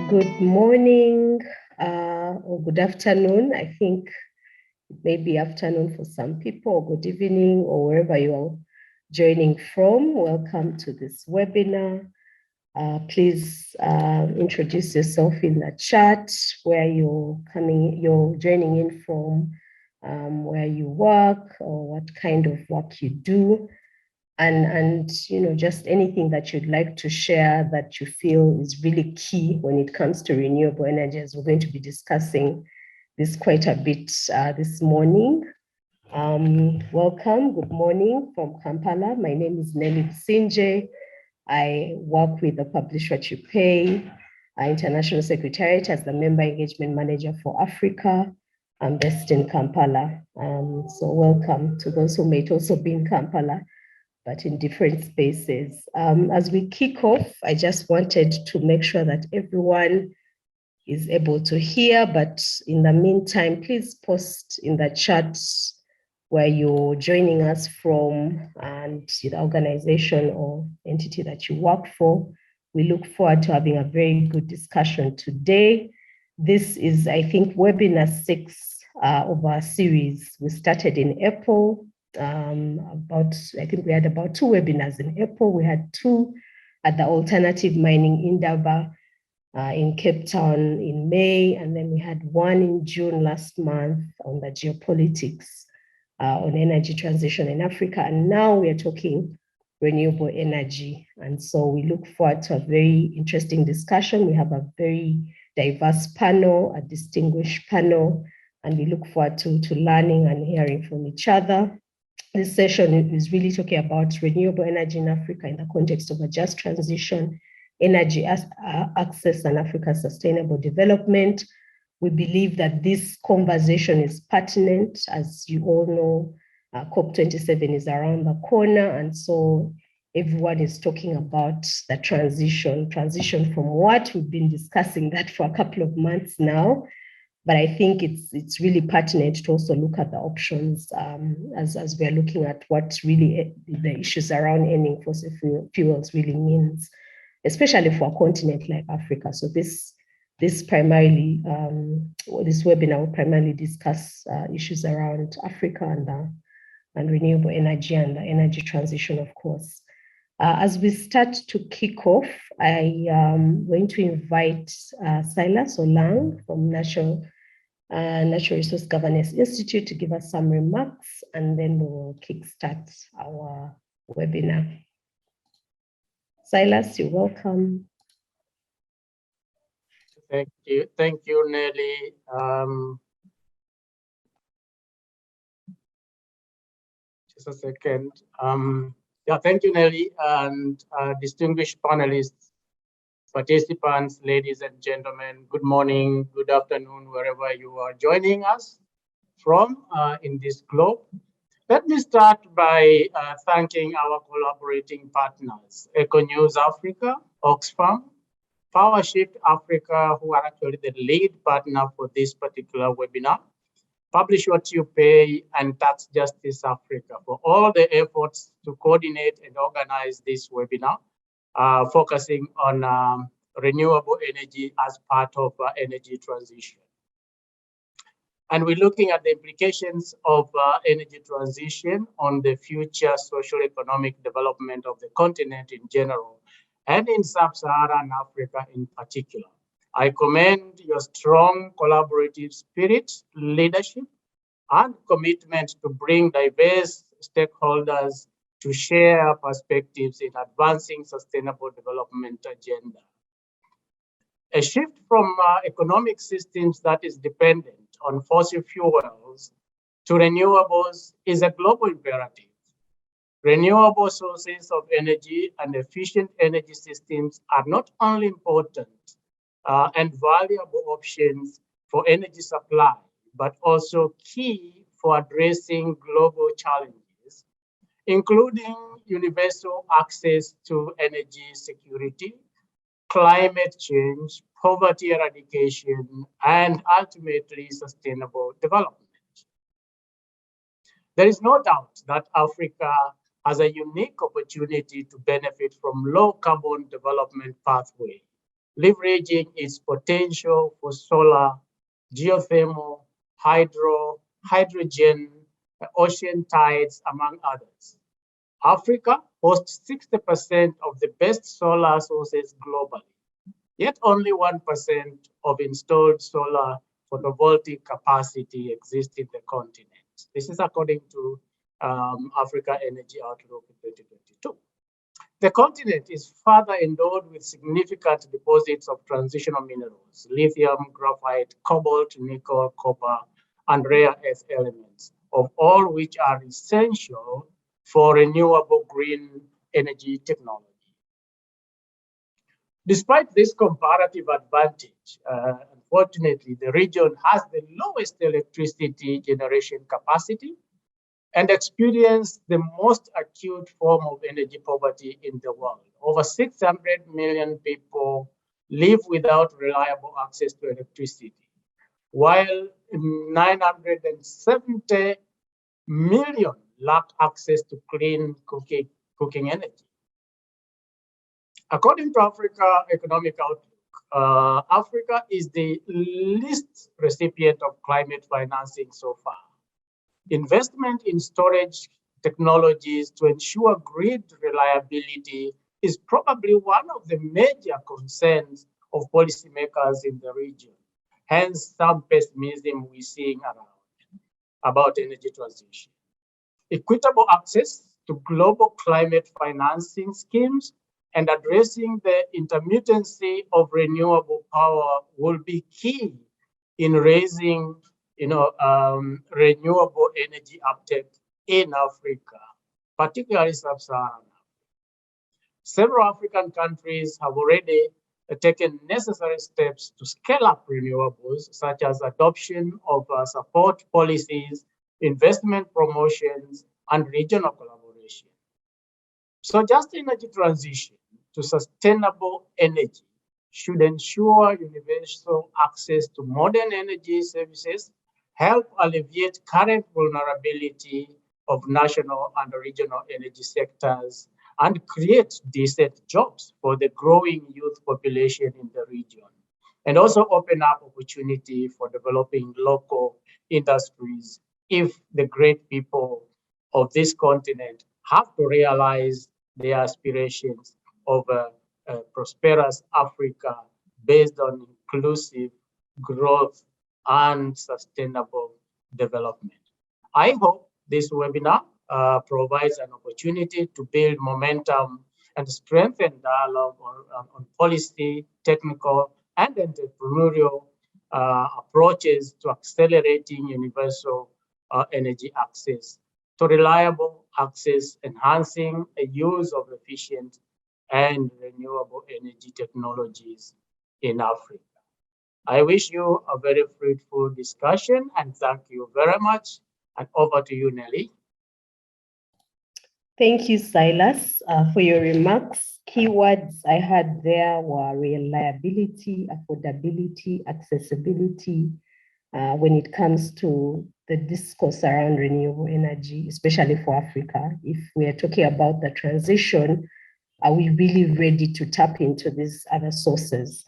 Good morning or good afternoon. I think it may be afternoon for some people, or good evening, or wherever you are joining from. Welcome to this webinar. Please introduce yourself in the chat, where you're joining in from, where you work, or what kind of work you do. And just anything that you'd like to share that you feel is really key when it comes to renewable energy, as we're going to be discussing this quite a bit this morning. Welcome, good morning from Kampala. My name is Nelly Sinje. I work with the Publish What You Pay International Secretariat as the Member Engagement Manager for Africa. I'm based in Kampala. So welcome to those who may also be in Kampala, but in different spaces. As we kick off, I just wanted to make sure that everyone is able to hear, but in the meantime, please post in the chat where you're joining us from and the organization or entity that you work for. We look forward to having a very good discussion today. This is, I think, webinar 6 of our series. We started in April. I think we had about 2 webinars in April. We had 2 at the Alternative Mining Indaba in Cape Town in May, and then we had 1 in June last month on the geopolitics on energy transition in Africa. And now we are talking renewable energy. And so we look forward to a very interesting discussion. We have a very diverse panel, a distinguished panel, and we look forward to learning and hearing from each other. This session is really talking about renewable energy in Africa in the context of a just transition, energy access, and Africa's sustainable development. We believe that this conversation is pertinent. As you all know, COP27 is around the corner, and so everyone is talking about the transition from what we've been discussing that for a couple of months now. But I think it's really pertinent to also look at the options as we're looking at what really the issues around ending fossil fuels really means, especially for a continent like Africa. So this primarily, this webinar will primarily discuss issues around Africa and renewable energy and the energy transition, of course. As we start to kick off, I am going to invite Silas Olang from Natural Resource Governance Institute to give us some remarks, and then we will kickstart our webinar. Silas, you're welcome. Thank you, Nelly. Just a second. Yeah, thank you, Nelly, and distinguished panelists, participants, ladies and gentlemen. Good morning, good afternoon, wherever you are joining us from in this globe. Let me start by thanking our collaborating partners, Econews Africa, Oxfam, PowerShift Africa, who are actually the lead partner for this particular webinar, Publish What You Pay, and Tax Justice Africa for all the efforts to coordinate and organize this webinar, focusing on renewable energy as part of energy transition. And we're looking at the implications of energy transition on the future social economic development of the continent in general, and in sub-Saharan Africa in particular. I commend your strong collaborative spirit, leadership, and commitment to bring diverse stakeholders to share perspectives in advancing sustainable development agenda. A shift from economic systems that is dependent on fossil fuels to renewables is a global imperative. Renewable sources of energy and efficient energy systems are not only important and valuable options for energy supply, but also key for addressing global challenges, including universal access to energy security, climate change, poverty eradication, and ultimately sustainable development. There is no doubt that Africa has a unique opportunity to benefit from low carbon development pathway leveraging its potential for solar, geothermal, hydro, hydrogen, ocean tides, among others. Africa hosts 60% of the best solar sources globally, yet only 1% of installed solar photovoltaic capacity exists in the continent. This is according to Africa Energy Outlook 2022. The continent is further endowed with significant deposits of transitional minerals, lithium, graphite, cobalt, nickel, copper, and rare earth elements, of all which are essential for renewable green energy technology. Despite this comparative advantage, unfortunately, the region has the lowest electricity generation capacity and experienced the most acute form of energy poverty in the world. Over 600 million people live without reliable access to electricity, while 970 million lack access to clean cooking energy. According to Africa Economic Outlook, Africa is the least recipient of climate financing so far. Investment in storage technologies to ensure grid reliability is probably one of the major concerns of policymakers in the region. Hence, some pessimism we're seeing around about energy transition. Equitable access to global climate financing schemes and addressing the intermittency of renewable power will be key in raising renewable energy uptake in Africa, particularly sub-Saharan Africa. Several African countries have already taken necessary steps to scale up renewables, such as adoption of support policies, investment promotions, and regional collaboration. So just energy transition to sustainable energy should ensure universal access to modern energy services, help alleviate current vulnerability of national and regional energy sectors, and create decent jobs for the growing youth population in the region, and also open up opportunity for developing local industries if the great people of this continent have to realize their aspirations of a prosperous Africa based on inclusive growth and sustainable development. I hope this webinar provides an opportunity to build momentum and strengthen dialogue on policy, technical, and entrepreneurial approaches to accelerating universal energy access, to reliable access, enhancing a use of efficient and renewable energy technologies in Africa. I wish you a very fruitful discussion and thank you very much. And over to you, Nelly. Thank you, Silas, for your remarks. Keywords I had there were reliability, affordability, accessibility, when it comes to the discourse around renewable energy, especially for Africa. If we are talking about the transition, are we really ready to tap into these other sources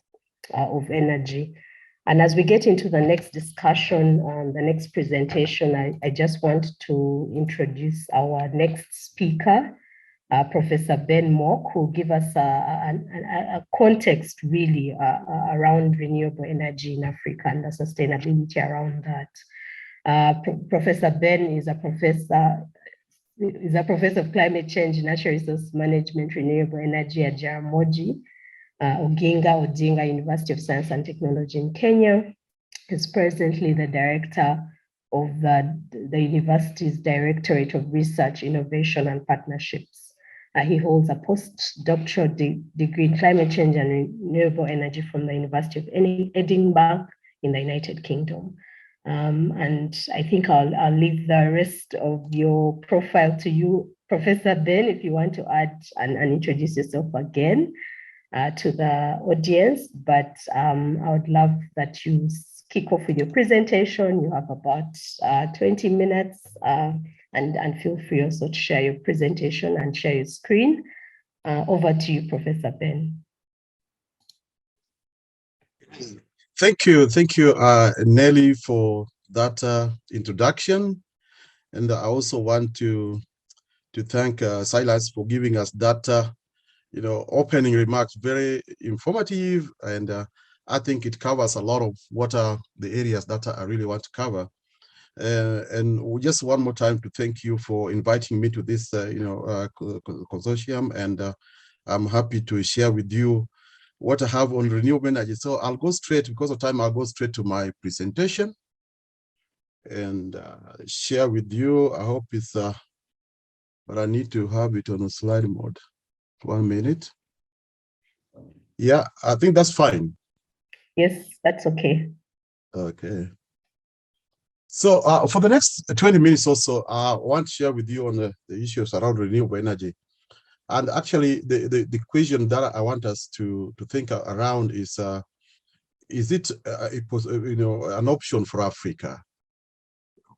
of energy? And as we get into the next discussion, the next presentation, I just want to introduce our next speaker, Professor Ben Mock, who will give us a context really around renewable energy in Africa and the sustainability around that. Professor Ben is a professor of climate change, natural resource management, renewable energy at Jaramogi Odinga University of Science and Technology in Kenya. He's presently the director of the university's Directorate of Research, Innovation and Partnerships. He holds a postdoctoral degree in climate change and renewable energy from the University of Edinburgh in the United Kingdom. And I think I'll leave the rest of your profile to you, Professor Ben, if you want to add and introduce yourself again to the audience, but I would love that you kick off with your presentation. You have about 20 minutes and feel free also to share your presentation and share your screen. Over to you, Professor Ben. Thank you, Nelly, for that introduction. And I also want to thank Silas for giving us that, opening remarks, very informative. And I think it covers a lot of what are the areas that I really want to cover. And just one more time to thank you for inviting me to this, consortium. And I'm happy to share with you what I have on renewable energy. So I'll go straight, because of time, I'll go straight to my presentation and share with you. I hope it's, but I need to have it on a slide mode. 1 minute. Yeah, I think that's fine. Yes, that's okay. Okay. So for the next 20 minutes or so, I want to share with you on the issues around renewable energy. And actually, the question that I want us to think around is it an option for Africa?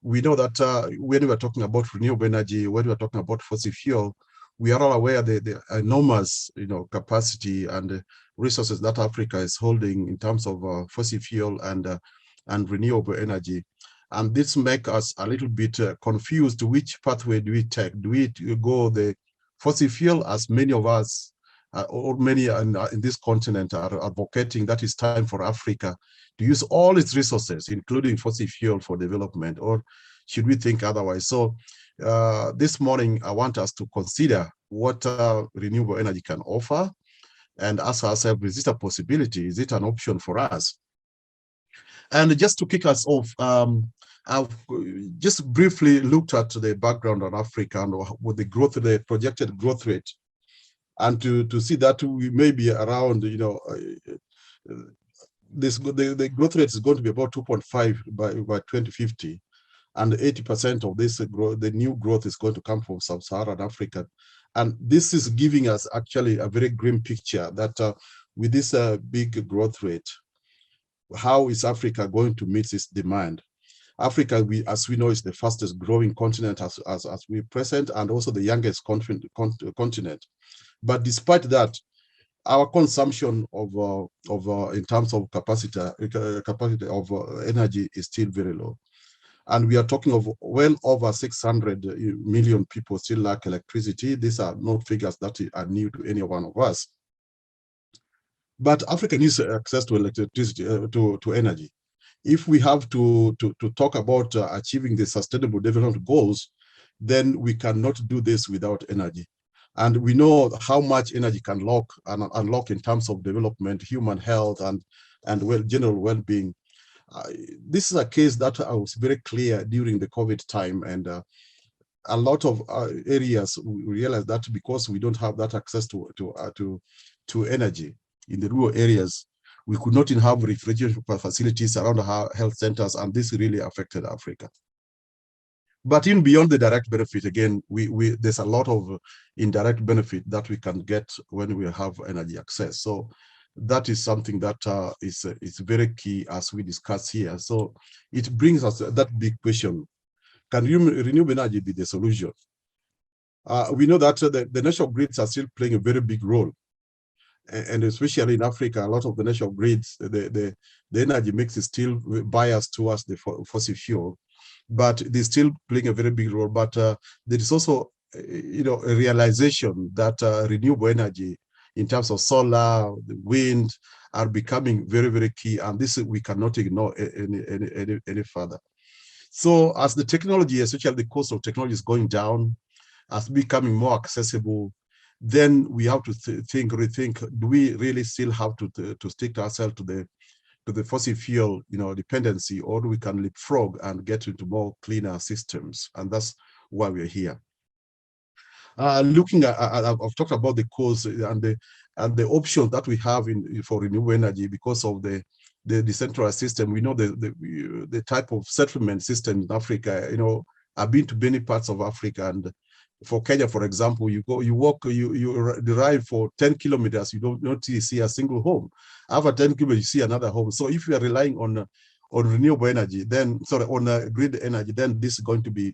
We know that when we are talking about renewable energy, when we are talking about fossil fuel, we are all aware the enormous capacity and resources that Africa is holding in terms of fossil fuel and renewable energy. And this makes us a little bit confused. Which pathway do we take? Do we go the fossil fuel, as many of us or many in this continent are advocating that it's time for Africa to use all its resources, including fossil fuel, for development, or should we think otherwise? So this morning, I want us to consider what renewable energy can offer and ask ourselves, is it a possibility? Is it an option for us? And just to kick us off, I've just briefly looked at the background on Africa and with the projected growth rate, and to see that we may be around, the growth rate is going to be about 2.5 by 2050, and 80% of this growth, the new growth, is going to come from sub-Saharan Africa. And this is giving us actually a very grim picture that with this big growth rate, how is Africa going to meet this demand? Africa, as we know, is the fastest growing continent as we present, and also the youngest continent. But despite that, our consumption of in terms of capacity of energy is still very low. And we are talking of well over 600 million people still lack electricity. These are not figures that are new to any one of us. But Africa needs access to electricity, to energy. If we have to talk about achieving the sustainable development goals, then we cannot do this without energy. And we know how much energy can unlock in terms of development, human health, and general well-being. This is a case that was very clear during the COVID time, and a lot of areas we realized that because we don't have that access to energy in the rural areas, we could not even have refrigeration facilities around our health centers, and this really affected Africa. But even beyond the direct benefit, again, there's a lot of indirect benefit that we can get when we have energy access. So that is something that is very key as we discuss here. So it brings us that big question: can renewable energy be the solution? We know that the national grids are still playing a very big role. And especially in Africa, a lot of the national grids, the energy mix is still biased towards the fossil fuel, but they're still playing a very big role. But there is also, a realization that renewable energy, in terms of solar, the wind, are becoming very, very key, and this we cannot ignore any further. So as the technology, especially the cost of technology, is going down, as becoming more accessible, then we have to rethink, do we really still have to stick to ourselves to the fossil fuel dependency, or do we can leapfrog and get into more cleaner systems? And that's why we're here. Looking at, I've talked about the cause and the options that we have for renewable energy because of the decentralized system. We know the type of settlement system in Africa. I've been to many parts of Africa, and for Kenya, for example, you drive for 10 kilometers, you don't see a single home. After 10 kilometers, you see another home. So if you are relying on renewable energy, then on grid energy, then this is going to be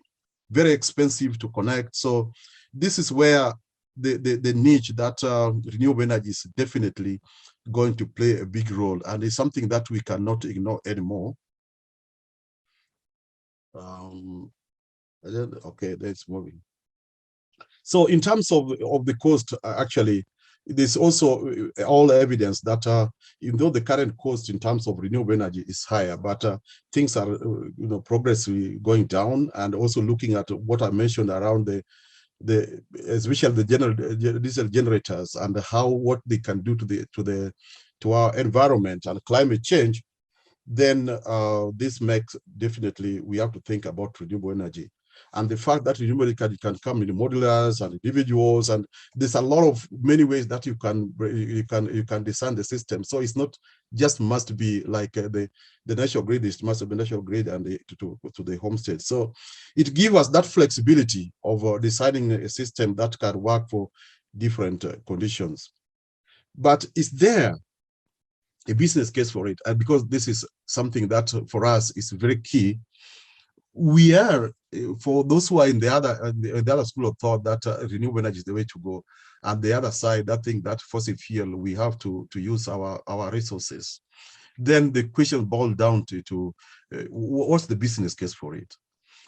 very expensive to connect. So this is where the niche that renewable energy is definitely going to play a big role, and it's something that we cannot ignore anymore. Okay, that's moving. So in terms of the cost, actually, there's also all evidence that even though the current cost in terms of renewable energy is higher, but things are progressively going down, and also looking at what I mentioned around especially the diesel generators and what they can do to our environment and climate change, then this makes definitely we have to think about renewable energy. And the fact that renewable energy can come in modulars and individuals, and there's a lot of many ways that you can design the system. So it's not just must be like the national grid. It must be national grid and to the homestead. So it gives us that flexibility of designing a system that can work for different conditions. But is there a business case for it? And because this is something that for us is very key, we are, for those who are in the other school of thought that renewable energy is the way to go, and the other side, I think that fossil fuel, we have to use our resources. Then the question boils down to what's the business case for it?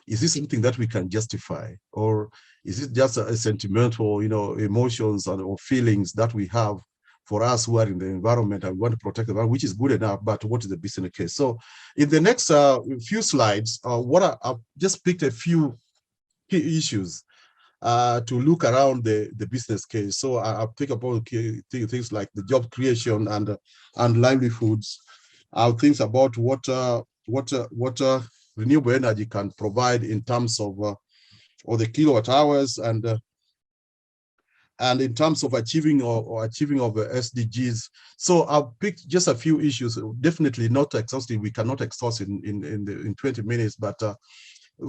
Is this something that we can justify, or is it just a sentimental, emotions or feelings that we have for us who are in the environment and want to protect the environment, which is good enough, but what is the business case? So in the next few slides, I've just picked a few key issues to look around the business case. So I'll think about things like the job creation and livelihoods. I'll think about what renewable energy can provide in terms of the kilowatt hours and in terms of achieving of the SDGs. So I've picked just a few issues, definitely not exhaustive. We cannot exhaust in 20 minutes, but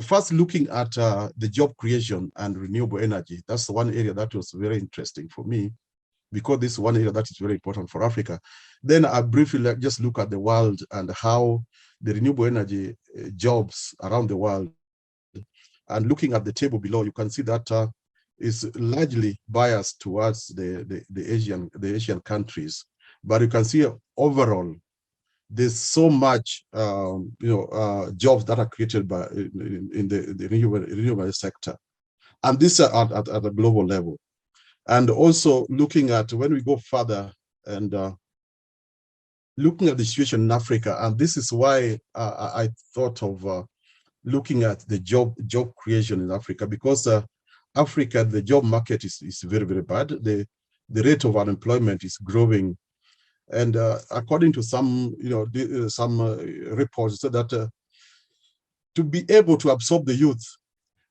first looking at the job creation and renewable energy. That's the one area that was very interesting for me, because this is one area that is very important for Africa. Then I briefly just look at the world and how the renewable energy jobs around the world. And looking at the table below, you can see that is largely biased towards the Asian countries. But you can see overall, there's so much jobs that are created by in the renewable sector, and this are at a global level. And also looking at, when we go further and looking at the situation in Africa, and this is why I thought of looking at the job creation in Africa, because Africa, the job market is very, very bad. The rate of unemployment is growing, and according to some reports, so that to be able to absorb the youth,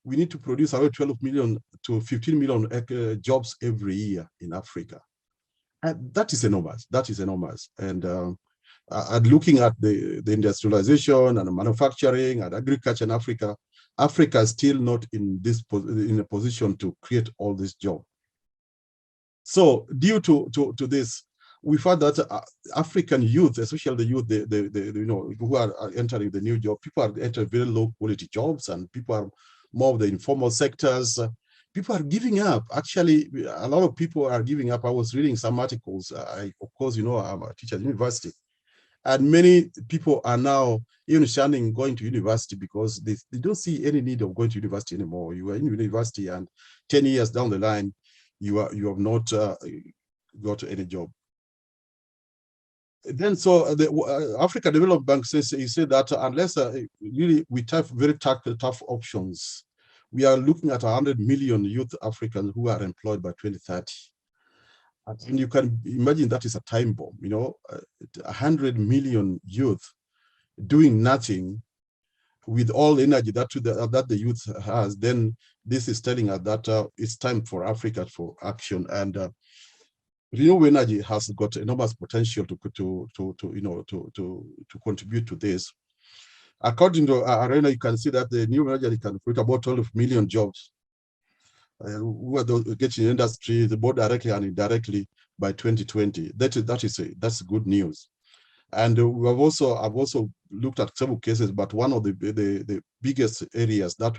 we need to produce around 12 million to 15 million jobs every year in Africa. And that is enormous. That is enormous. And looking at the industrialization and manufacturing and agriculture in Africa, Africa is still not in a position to create all this job. So due to this, we found that African youth, especially the youth, who are entering the new job, people are entering very low quality jobs, and people are more of the informal sectors. People are giving up. Actually, a lot of people are giving up. I was reading some articles. Of course, I'm a teacher at university, and many people are now even shunning going to university because they don't see any need of going to university anymore. You are in university, and 10 years down the line, you have not got any job. Then, so the Africa Development Bank says that unless really we have very tough options, we are looking at 100 million youth Africans who are employed by 2030. And you can imagine that is a time bomb, 100 million youth doing nothing with all the energy that the youth has. Then this is telling us that it's time for Africa for action, and renewable energy has got enormous potential to contribute to this. According to Arena, you can see that the new energy can create about 12 million jobs who are getting industry, both directly and indirectly, by 2020. That's good news. And I've also looked at several cases, but one of the biggest areas that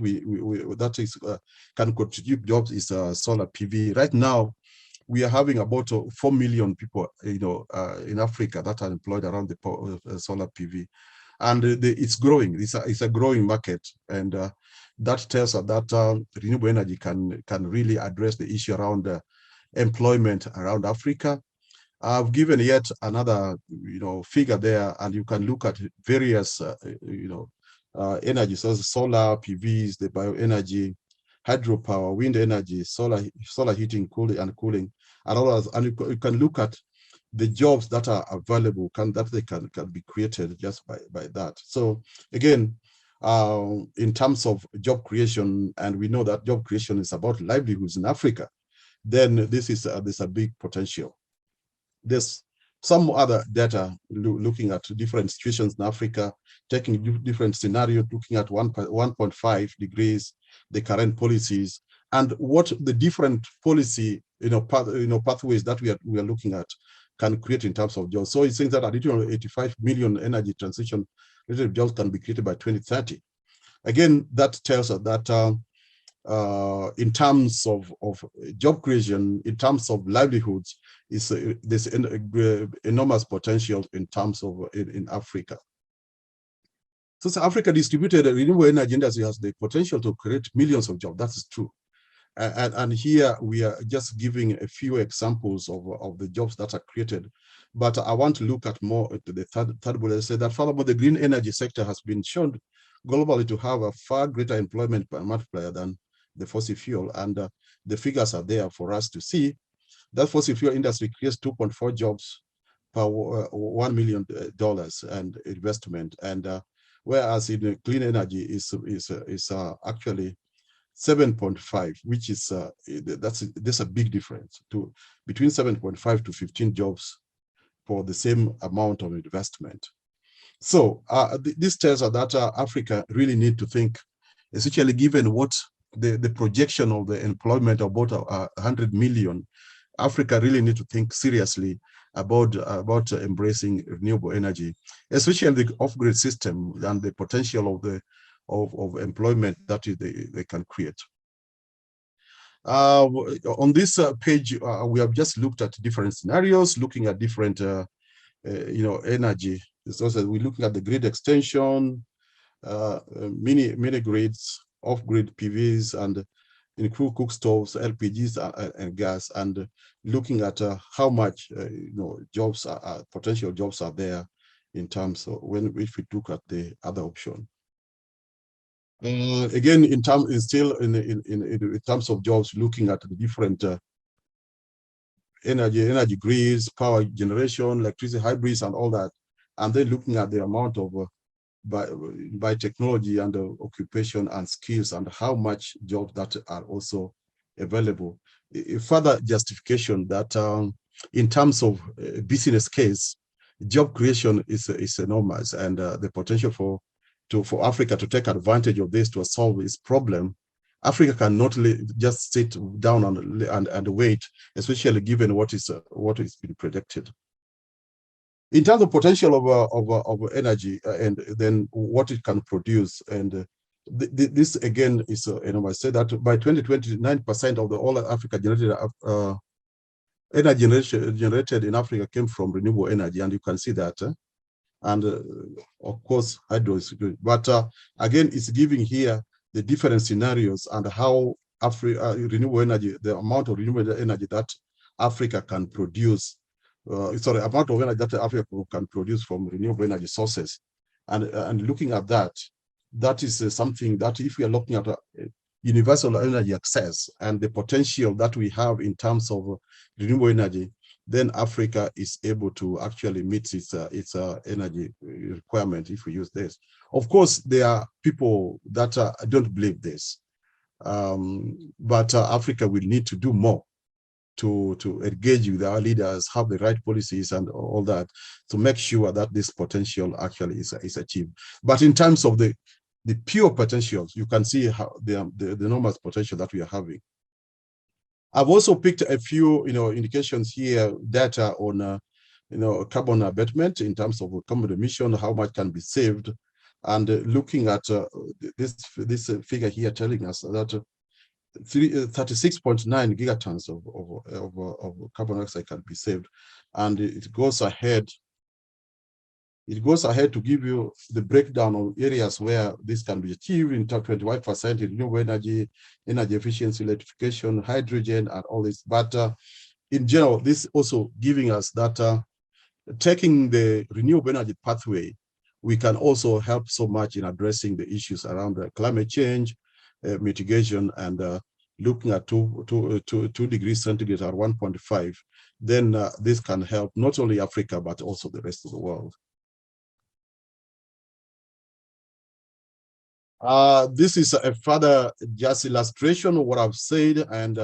can contribute jobs is solar PV. Right now, we are having about 4 million people, in Africa that are employed around the solar PV, and it's growing. It's a growing market, and that tells us that renewable energy can really address the issue around employment around Africa. I've given yet another, figure there, and you can look at various, energy sources: solar PVs, the bioenergy, hydropower, wind energy, solar heating, cooling, and all others. And you can look at the jobs that are available, that can be created just by that. So again, in terms of job creation, and we know that job creation is about livelihoods in Africa, then there's a big potential. There's some other data looking at different situations in Africa, taking different scenarios, looking at 1.5 degrees, the current policies, and what the different policy pathways that we are looking at can create in terms of jobs. So it seems that additional 85 million energy transition related jobs can be created by 2030. Again, that tells us that in terms of job creation, in terms of livelihoods, there's enormous potential in terms of in Africa. So South Africa distributed renewable energy industry has the potential to create millions of jobs. That is true. And here we are just giving a few examples of the jobs that are created. But I want to look at more to the third bullet. Say that furthermore, the green energy sector has been shown globally to have a far greater employment multiplier than the fossil fuel. And the figures are there for us to see. That fossil fuel industry creates 2.4 jobs per $1 million and investment. And whereas in clean energy is actually 7.5, which is there's a big difference between 7.5 to 15 jobs for the same amount of investment. So this tells us that Africa really need to think, essentially given what the projection of the employment of about 100 million, Africa really need to think seriously about embracing renewable energy, especially the off-grid system and the potential of employment that they can create. On this page, we have just looked at different scenarios, looking at different, energy. So we're looking at the grid extension, mini grids, off-grid PVs, and include cook stoves, LPGs, and gas, and looking at how much jobs potential jobs are there in terms of if we look at the other option. Again, in terms of jobs, looking at the different energy grids, power generation, electricity hybrids, and all that, and then looking at the amount of by technology and occupation and skills, and how much jobs that are also available. A further justification that in terms of business case, job creation is enormous, and the potential for Africa to take advantage of this to solve this problem. Africa cannot just sit down and wait, especially given what is being predicted. In terms of potential of energy and then what it can produce, and this again is I say that by 2020, 9% of all Africa generated energy generated in Africa came from renewable energy, and you can see that. And of course, hydro is good. But again, it's giving here the different scenarios and how renewable energy, the amount of renewable energy that Africa can produce, amount of energy that Africa can produce from renewable energy sources. And looking at that, that is something that if we are looking at universal energy access and the potential that we have in terms of renewable energy, then Africa is able to actually meet its energy requirement if we use this. Of course, there are people that don't believe this, but Africa will need to do more to engage with our leaders, have the right policies and all that, to make sure that this potential actually is achieved. But in terms of the pure potentials, you can see how the enormous potential that we are having. I've also picked a few indications here, data on carbon abatement in terms of carbon emission, how much can be saved, and looking at this figure here telling us that 36.9 gigatons of carbon dioxide can be saved, and it goes ahead. It goes ahead to give you the breakdown of areas where this can be achieved in 25% in renewable energy, energy efficiency, electrification, hydrogen, and all this. But in general, this also giving us that taking the renewable energy pathway, we can also help so much in addressing the issues around climate change, mitigation, and looking at 2 degrees centigrade or 1.5. Then this can help not only Africa, but also the rest of the world. This is a further just illustration of what I've said, and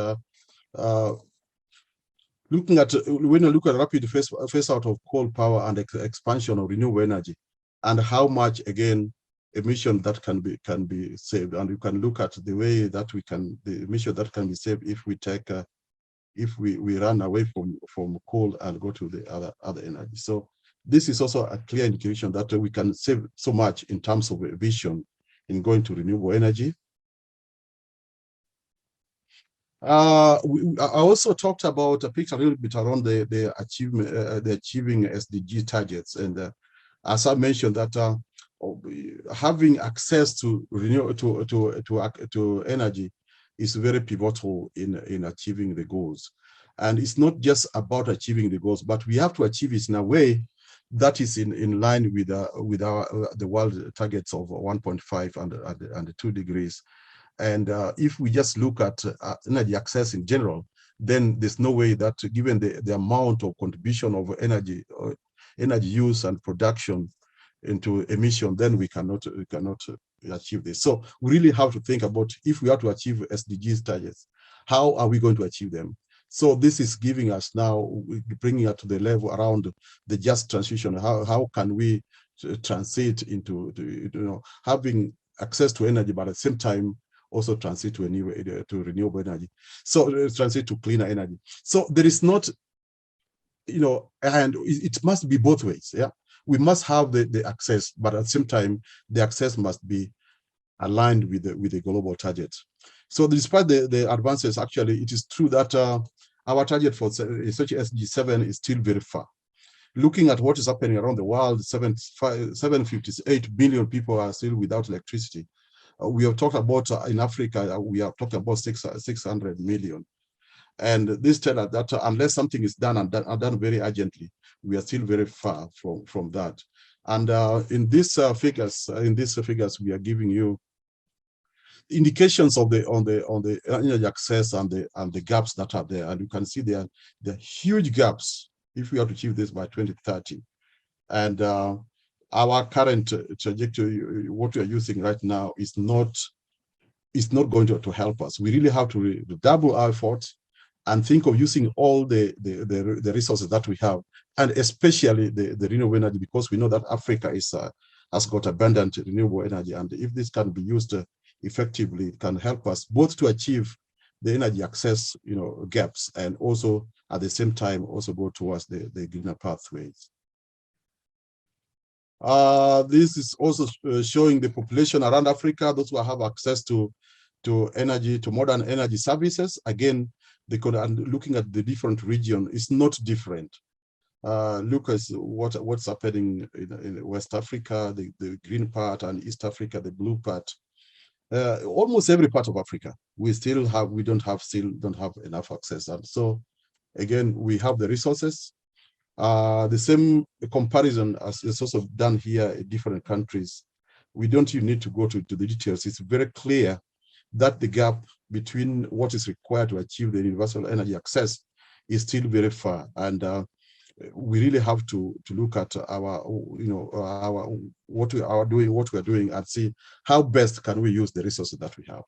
looking at when you look at rapid phase out of coal power and expansion of renewable energy, and how much again emission that can be saved, and you can look at the way that the emission that can be saved if we take if we run away from coal and go to the other energy. So this is also a clear indication that we can save so much in terms of emission in going to renewable energy. I also talked about a picture a little bit around the achieving SDG targets, and as I mentioned that having access to energy is very pivotal in achieving the goals. And it's not just about achieving the goals, but we have to achieve it in a way that is in line with the world targets of 1.5 and 2 degrees. And if we just look at energy access in general, then there's no way that, given the amount of contribution of energy use and production into emission, then we cannot achieve this. So we really have to think about, if we are to achieve SDGs targets, how are we going to achieve them? So this is giving us now, bringing it to the level around the just transition. How can we transit into having access to energy, but at the same time also transit to renewable energy. So transit to cleaner energy. So there is not, and it must be both ways. Yeah, we must have the access, but at the same time, the access must be aligned with the global target. So despite the advances, actually, it is true that our target for such SDG 7 is still very far. Looking at what is happening around the world, 758 billion people are still without electricity. We have talked about in Africa, we are talking about 600 million. And this tells us that unless something is done and done very urgently, we are still very far from that. And in these figures, we are giving you indications of on the energy access and the gaps that are there. And you can see there are huge gaps if we are to achieve this by 2030. And our current trajectory, what we are using right now, is not going to help us. We really have to double our efforts and think of using all the resources that we have, and especially the renewable energy, because we know that Africa has got abundant renewable energy, and if this can be used effectively, it can help us both to achieve the energy access gaps, and also at the same time also go towards the greener pathways. This is also showing the population around Africa, those who have access to energy, to modern energy services. Again, and looking at the different region is not different. Look at what's happening in West Africa, the green part, and East Africa, the blue part. Almost every part of Africa, we don't have enough access. And so again, we have the resources. The same comparison as is also done here in different countries. We don't even need to go to the details. It's very clear that the gap between what is required to achieve the universal energy access is still very far. And we really have to look at what we are doing, and see how best can we use the resources that we have.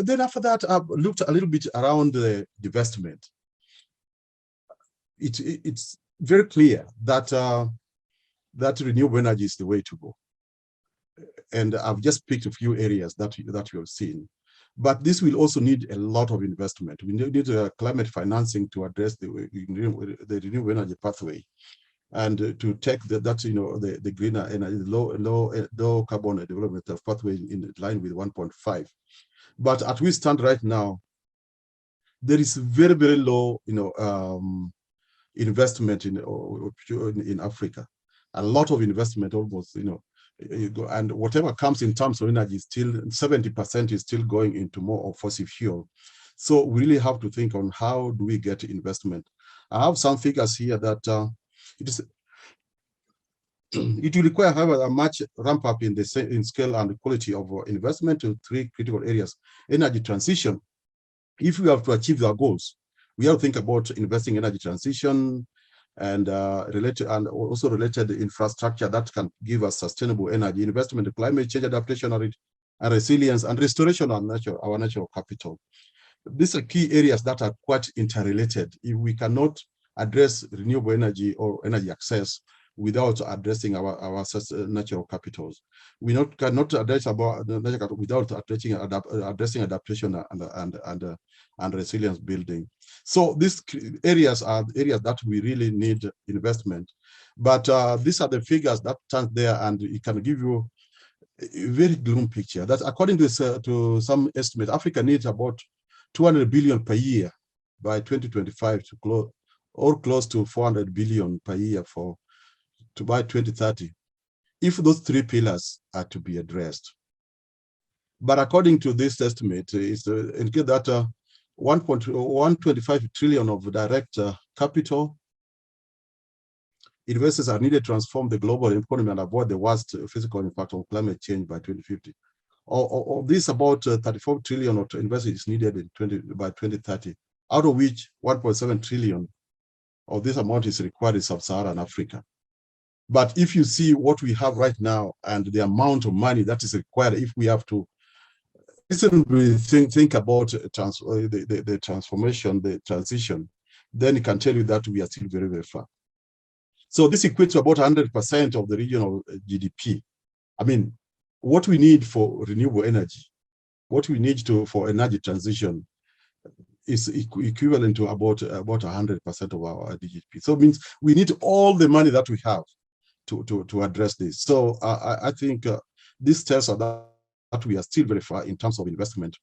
Then after that, I've looked a little bit around the divestment. It's very clear that that renewable energy is the way to go. And I've just picked a few areas that you have seen. But this will also need a lot of investment. We need climate financing to address the renewable energy pathway, and to take the greener energy, low carbon development of pathway in line with 1.5. But as we stand right now, there is very, very low investment in Africa. A lot of investment, almost, and whatever comes in terms of energy, still 70% is still going into more of fossil fuel. So we really have to think on how do we get investment. I have some figures here that it will require, however, a much ramp up in scale and quality of investment to 3 critical areas. Energy transition. If we have to achieve our goals, we have to think about investing in energy transition and related infrastructure that can give us sustainable energy, investment in climate change adaptation and resilience, and restoration of our natural capital. These are key areas that are quite interrelated. If we cannot address renewable energy or energy access without addressing our natural capitals, we cannot address about the natural capital without addressing adaptation and resilience building. So these areas are areas that we really need investment. But these are the figures that stand there, and it can give you a very gloomy picture. That according to some estimate, Africa needs about 200 billion per year by 2025 to close to 400 billion per year by 2030, if those 3 pillars are to be addressed. But according to this estimate, it's indicate that 1.125 trillion of direct capital investors are needed to transform the global economy and avoid the worst physical impact of climate change by 2050. Of this, about 34 trillion of investment is needed by 2030, out of which 1.7 trillion of this amount is required in sub-Saharan Africa. But if you see what we have right now and the amount of money that is required, if we have to think about the transformation, the transition, then it can tell you that we are still very, very far. So this equates to about 100% of the regional GDP. I mean, what we need for renewable energy, what we need for energy transition is equivalent to about 100% of our GDP. So it means we need all the money that we have to address this. So I think this tells us that we are still very far in terms of investment,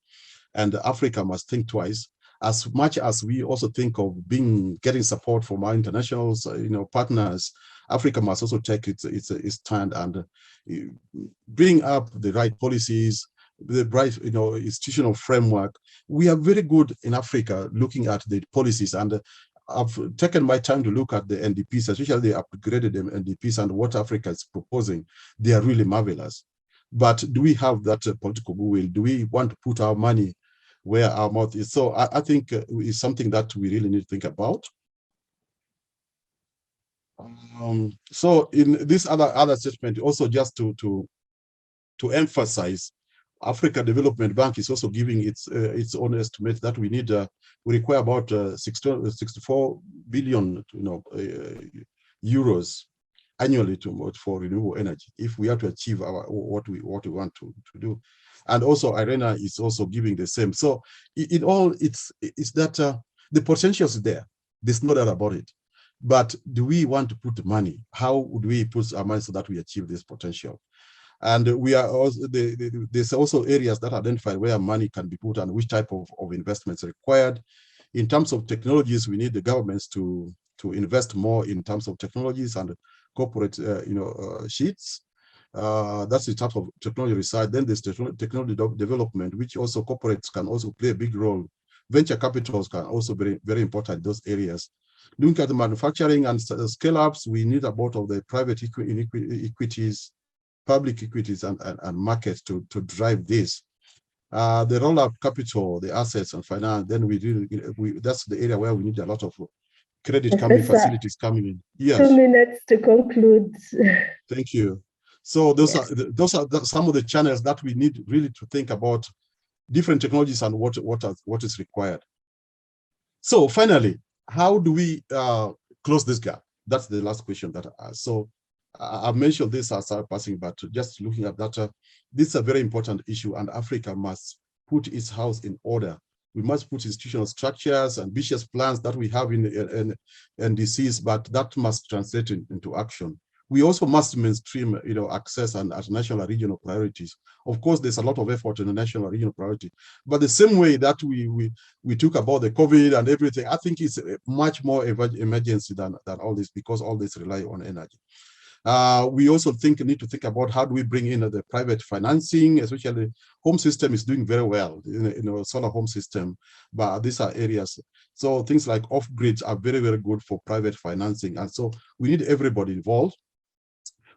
and Africa must think twice, as much as we also think of getting support from our international partners. Africa must also take its stand and bring up the right policies, the right institutional framework. We are very good in Africa looking at the policies, and I've taken my time to look at the NDPs, especially the upgraded NDPs, and what Africa is proposing. They are really marvelous. But do we have that political will? Do we want to put our money where our mouth is? So I think it's something that we really need to think about. So in this other statement, also just to emphasize, Africa Development Bank is also giving its own estimate that we require about 64 billion euros annually for renewable energy if we are to achieve what we want to do. And also IRENA is also giving the same. So it's that the potential is there. There's no doubt about it. But do we want to put money? How would we put our money so that we achieve this potential? And we are also there's also areas that identify where money can be put and which type of investments are required. In terms of technologies, we need the governments to invest more in terms of technologies and corporate sheets. That's the type of technology research. Then there's technology development, which also corporates can also play a big role. Venture capitals can also be very important in those areas. Looking at the manufacturing and scale-ups, we need about of the private equities, public equities, and markets to drive this. The roll-up capital, the assets and finance, then that's the area where we need a lot of credit facilities coming in. Yes. 2 minutes to conclude. Thank you. So those are some of the channels that we need really to think about different technologies and what is required. So finally, how do we close this gap? That's the last question that I asked. So I mentioned this as I'm passing, but just looking at that, this is a very important issue, and Africa must put its house in order. We must put institutional structures, ambitious plans that we have in NDCs, but that must translate into action. We also must mainstream, access and at national and regional priorities. Of course, there's a lot of effort in the national and regional priority, but the same way that we talk about the COVID and everything, I think it's much more emergency than all this, because all this rely on energy. We also need to think about how do we bring in the private financing, especially home system is doing very well, solar home system, but these are areas. So things like off-grids are very, very good for private financing. And so we need everybody involved.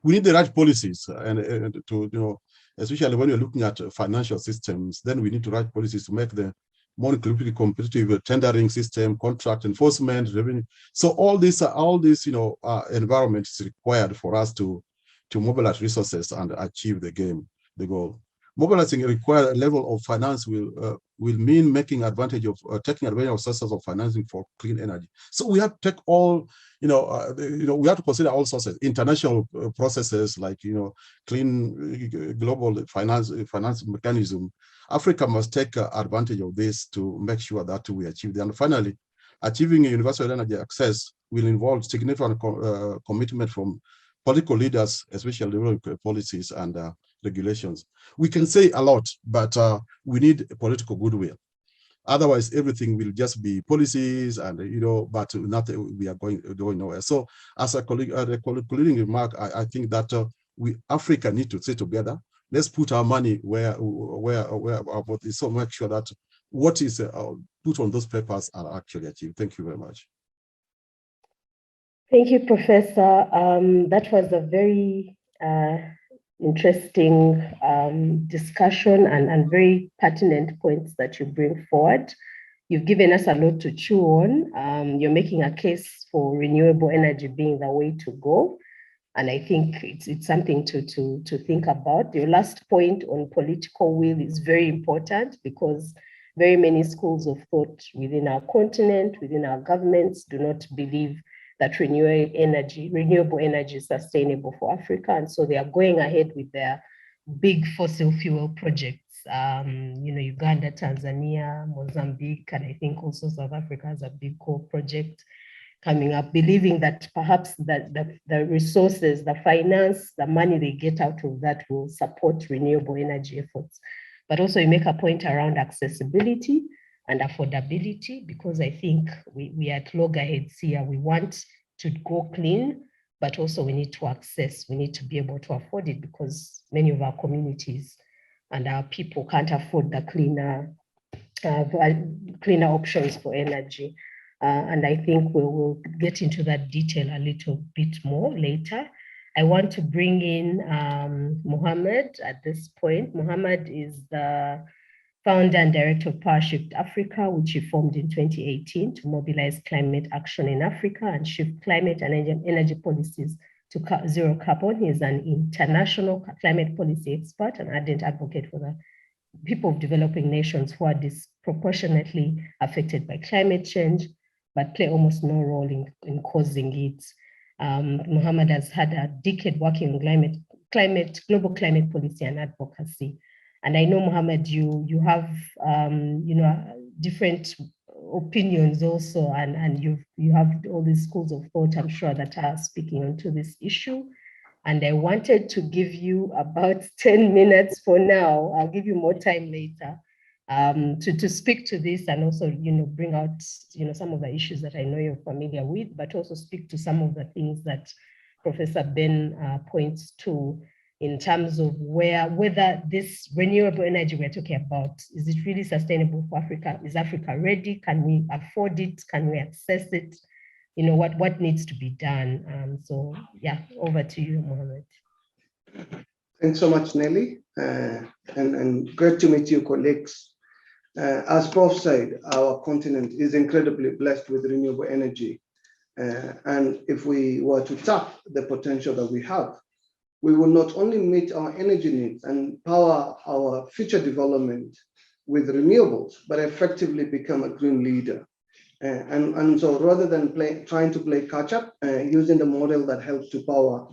We need the right policies and to, especially when you're looking at financial systems, then we need to write policies to make the more competitive tendering system, contract enforcement, revenue. So all this environment is required for us to mobilize resources and achieve the goal. Mobilizing a required level of finance will mean taking advantage of sources of financing for clean energy. So we have to take all, we have to consider all sources, international processes like clean global finance mechanism. Africa must take advantage of this to make sure that we achieve. And finally, achieving universal energy access will involve significant commitment from political leaders, especially development policies and regulations. We can say a lot, but we need political goodwill. Otherwise, everything will just be policies and, but nothing, we are going nowhere. So as a concluding remark, I think that Africa need to stay together. Let's put our money where is, so make sure that what is put on those papers are actually achieved. Thank you very much. Thank you, Professor. That was a very interesting discussion and very pertinent points that you bring forward. You've given us a lot to chew on. You're making a case for renewable energy being the way to go. And I think it's something to think about. Your last point on political will is very important, because very many schools of thought within our continent, within our governments, do not believe that renewable energy is sustainable for Africa. And so they are going ahead with their big fossil fuel projects. Uganda, Tanzania, Mozambique, and I think also South Africa has a big coal project coming up, believing that perhaps the resources, the finance, the money they get out of that will support renewable energy efforts. But also you make a point around accessibility and affordability, because I think we are at loggerheads here. We want to go clean, but also we need to access, we need to be able to afford it, because many of our communities and our people can't afford the cleaner options for energy. And I think we'll get into that detail a little bit more later. I want to bring in Mohammed at this point. Mohammed is the founder and director of PowerShift Africa, which he formed in 2018 to mobilize climate action in Africa and shift climate and energy policies to zero carbon. He is an international climate policy expert and ardent advocate for the people of developing nations who are disproportionately affected by climate change, but play almost no role in causing it. Mohammed has had a decade working on global climate policy and advocacy. And I know, Mohammed, you have different opinions also, and you have all these schools of thought, I'm sure, that are speaking onto this issue. And I wanted to give you about 10 minutes for now. I'll give you more time later to speak to this, and also bring out some of the issues that I know you're familiar with, but also speak to some of the things that Professor Ben points to in terms of whether this renewable energy we're talking about, is it really sustainable for Africa? Is Africa ready? Can we afford it? Can we access it? What needs to be done? So yeah, over to you, Mohammed. Thanks so much, Nelly, and great to meet you, colleagues. As Prof said, our continent is incredibly blessed with renewable energy. And if we were to tap the potential that we have, we will not only meet our energy needs and power our future development with renewables, but effectively become a green leader. And so rather than trying to play catch up, using the model that helps to power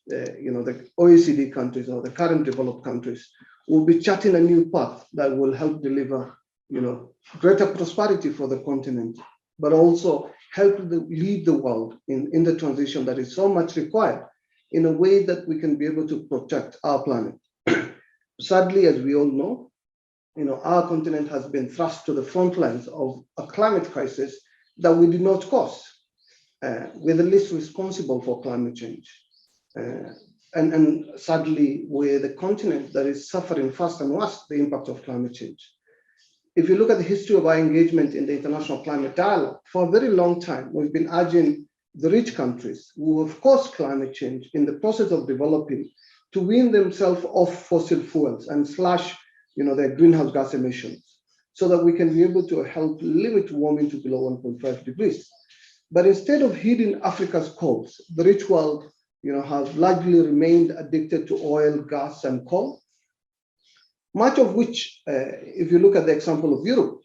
the OECD countries or the current developed countries, we'll be charting a new path that will help deliver, greater prosperity for the continent, but also help lead the world in the transition that is so much required in a way that we can be able to protect our planet. Sadly, as we all know, our continent has been thrust to the front lines of a climate crisis that we did not cause. We're the least responsible for climate change. And sadly, we're the continent that is suffering first and worst the impact of climate change. If you look at the history of our engagement in the international climate dialogue, for a very long time, we've been urging the rich countries who have caused climate change in the process of developing to wean themselves off fossil fuels and slash their greenhouse gas emissions so that we can be able to help limit warming to below 1.5 degrees. But instead of heeding Africa's calls, the rich world have largely remained addicted to oil, gas, and coal, much of which, if you look at the example of Europe,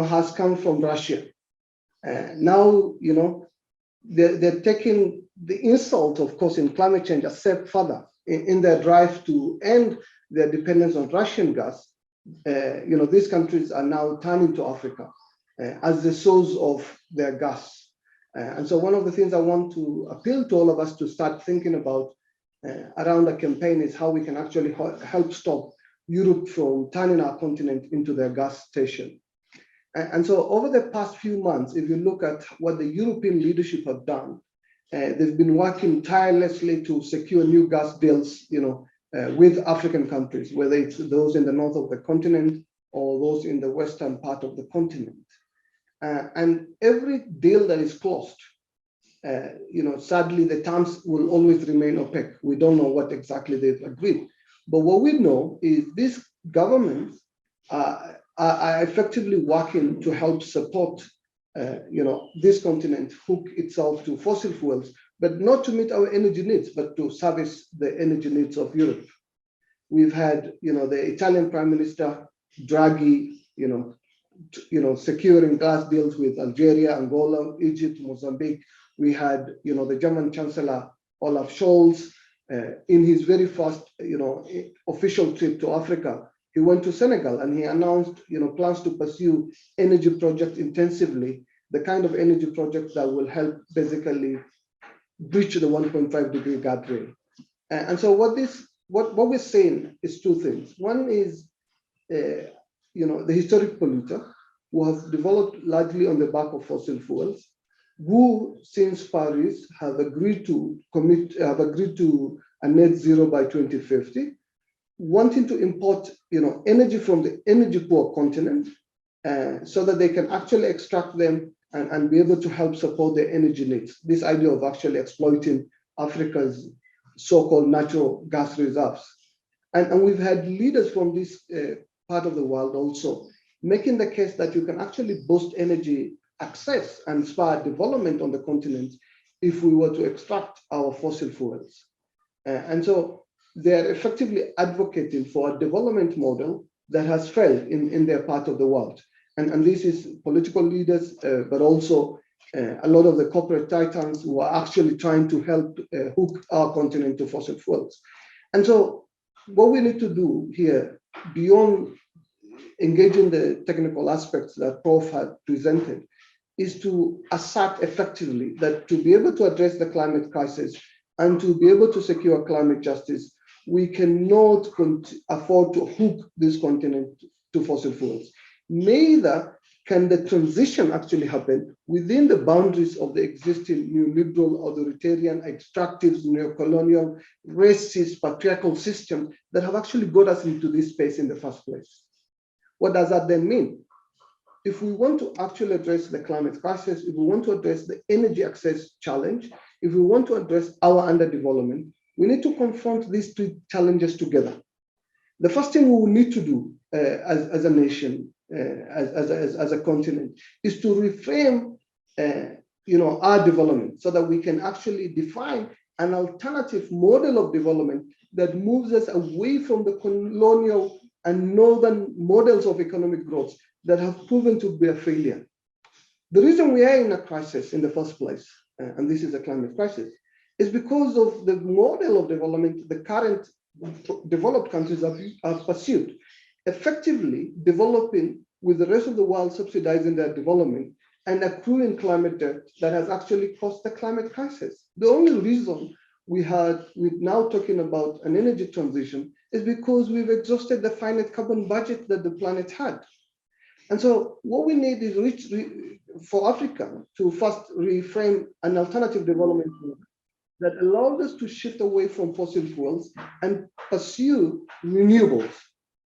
has come from Russia. Now, they're taking the insult of causing climate change a step further in their drive to end their dependence on Russian gas. These countries are now turning to Africa as the source of their gas. And so one of the things I want to appeal to all of us to start thinking about around the campaign is how we can actually help stop Europe from turning our continent into their gas station. And so over the past few months, if you look at what the European leadership have done, they've been working tirelessly to secure new gas deals, with African countries, whether it's those in the north of the continent or those in the western part of the continent. And every deal that is closed, sadly, the terms will always remain opaque. We don't know what exactly they've agreed. But what we know is these governments are effectively working to help support, this continent hook itself to fossil fuels, but not to meet our energy needs, but to service the energy needs of Europe. We've had, the Italian Prime Minister Draghi, securing gas deals with Algeria, Angola, Egypt, Mozambique. We had, the German Chancellor Olaf Scholz in his very first, official trip to Africa. He went to Senegal and he announced, plans to pursue energy projects intensively, the kind of energy projects that will help basically breach the 1.5 degree guardrail. And so what we're saying is two things. One is, the historic polluter who have developed largely on the back of fossil fuels, who since Paris have agreed to a net zero by 2050, wanting to import, energy from the energy poor continent, so that they can actually extract them and be able to help support their energy needs. This idea of actually exploiting Africa's so-called natural gas reserves. And we've had leaders from this part of the world also making the case that you can actually boost energy access and spur development on the continent if we were to extract our fossil fuels. And so they're effectively advocating for a development model that has failed in their part of the world. And this is political leaders, but also a lot of the corporate titans who are actually trying to help hook our continent to fossil fuels. And so what we need to do here, beyond engaging the technical aspects that Prof had presented, is to assert effectively that to be able to address the climate crisis and to be able to secure climate justice, we cannot afford to hook this continent to fossil fuels. Neither can the transition actually happen within the boundaries of the existing neoliberal, authoritarian, extractive, neocolonial, racist, patriarchal system that have actually got us into this space in the first place. What does that then mean? If we want to actually address the climate crisis, if we want to address the energy access challenge, if we want to address our underdevelopment, we need to confront these two challenges together. The first thing we will need to do as a nation, as a continent, is to reframe our development so that we can actually define an alternative model of development that moves us away from the colonial and northern models of economic growth that have proven to be a failure. The reason we are in a crisis in the first place, and this is a climate crisis, is because of the model of development the current developed countries have pursued, effectively developing with the rest of the world subsidizing their development and accruing climate debt that has actually caused the climate crisis. The only reason we're now talking about an energy transition is because we've exhausted the finite carbon budget that the planet had. And so what we need is for Africa to first reframe an alternative development model that allowed us to shift away from fossil fuels and pursue renewables,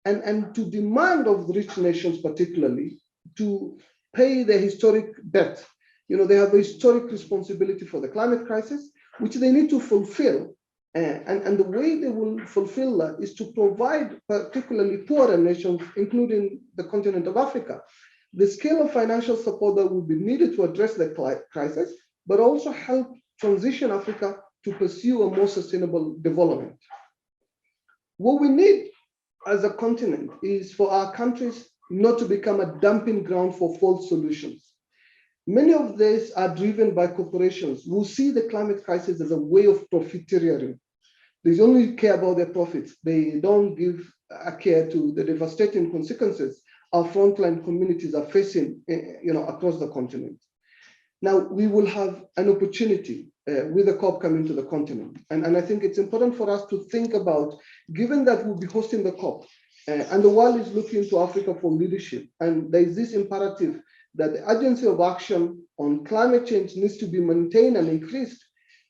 and to demand of rich nations particularly to pay their historic debt. They have a historic responsibility for the climate crisis, which they need to fulfill. And the way they will fulfill that is to provide particularly poorer nations, including the continent of Africa, the scale of financial support that will be needed to address the crisis, but also help transition Africa to pursue a more sustainable development. What we need as a continent is for our countries not to become a dumping ground for false solutions. Many of these are driven by corporations who see the climate crisis as a way of profiteering. They only care about their profits. They don't give a care to the devastating consequences our frontline communities are facing, across the continent. Now, we will have an opportunity with the COP coming to the continent. And I think it's important for us to think about, given that we'll be hosting the COP, and the world is looking to Africa for leadership, and there is this imperative that the urgency of action on climate change needs to be maintained and increased.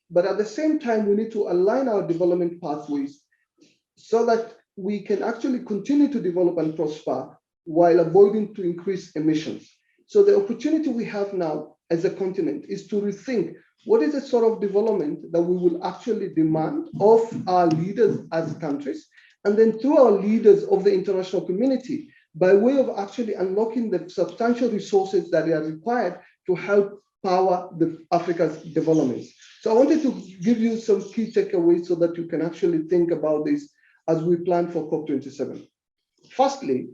But at the same time, we need to align our development pathways so that we can actually continue to develop and prosper while avoiding to increase emissions. So the opportunity we have now as a continent is to rethink what is the sort of development that we will actually demand of our leaders as countries, and then through our leaders of the international community, by way of actually unlocking the substantial resources that are required to help power Africa's developments. So I wanted to give you some key takeaways so that you can actually think about this as we plan for COP27. Firstly,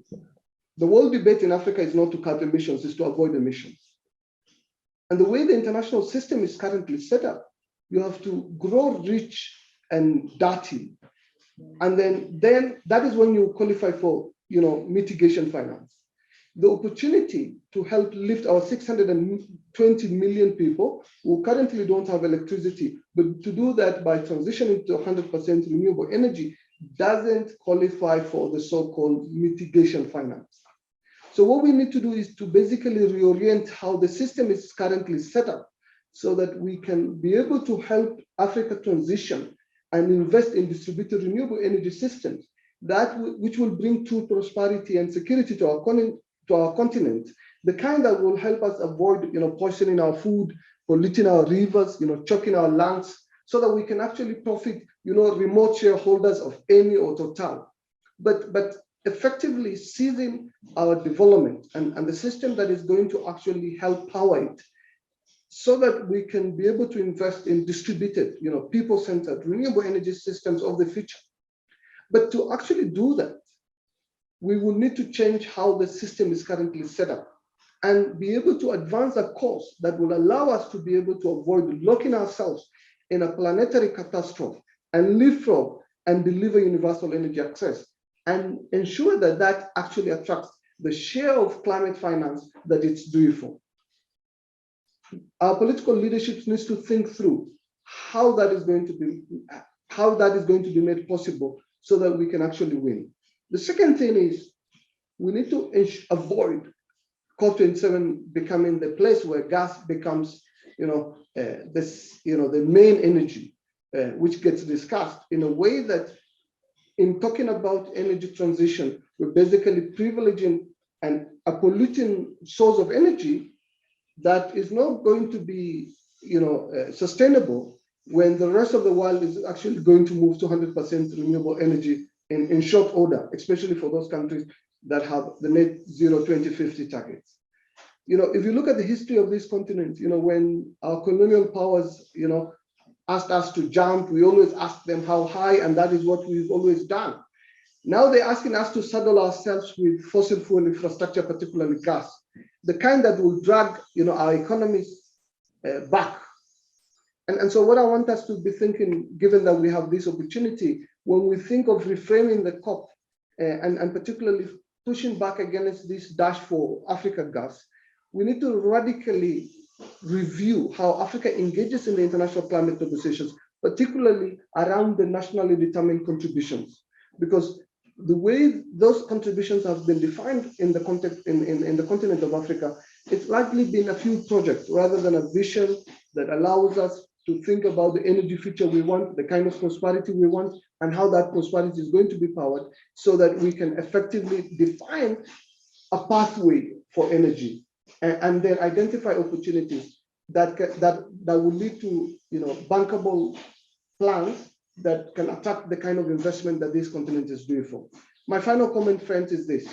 the world debate in Africa is not to cut emissions, it's to avoid emissions. And the way the international system is currently set up, you have to grow rich and dirty. And then that is when you qualify for mitigation finance. The opportunity to help lift our 620 million people who currently don't have electricity, but to do that by transitioning to 100% renewable energy doesn't qualify for the so-called mitigation finance. So what we need to do is to basically reorient how the system is currently set up so that we can be able to help Africa transition and invest in distributed renewable energy systems which will bring true prosperity and security to our continent, the kind that will help us avoid poisoning our food, polluting our rivers, choking our lungs, so that we can actually profit, remote shareholders of Eni or Total. But effectively seizing our development and the system that is going to actually help power it, so that we can be able to invest in distributed, people-centered renewable energy systems of the future. But to actually do that, we will need to change how the system is currently set up and be able to advance a course that will allow us to be able to avoid locking ourselves in a planetary catastrophe and leapfrog and deliver universal energy access and ensure that that actually attracts the share of climate finance that it's due for. Our political leadership needs to think through how that is going to be made possible so that we can actually win. The second thing is we need to avoid COP27 becoming the place where gas becomes, the main energy which gets discussed in a way that, in talking about energy transition, we're basically privileging a polluting source of energy that is not going to be, sustainable when the rest of the world is actually going to move to 100% renewable energy in short order, especially for those countries that have the net zero 2050 targets. If you look at the history of this continent, when our colonial powers, asked us to jump, we always asked them how high, and that is what we've always done. Now they're asking us to saddle ourselves with fossil fuel infrastructure, particularly gas, the kind that will drag, our economies back. And so what I want us to be thinking, given that we have this opportunity when we think of reframing the COP and particularly pushing back against this dash for Africa gas, we need to radically review how Africa engages in the international climate negotiations, particularly around the nationally determined contributions, because the way those contributions have been defined in the context in the continent of Africa, it's likely been a few projects rather than a vision that allows us to think about the energy future we want, the kind of prosperity we want, and how that prosperity is going to be powered so that we can effectively define a pathway for energy and then identify opportunities that will lead to bankable plans that can attract the kind of investment that this continent is due for. My final comment, friends, is this.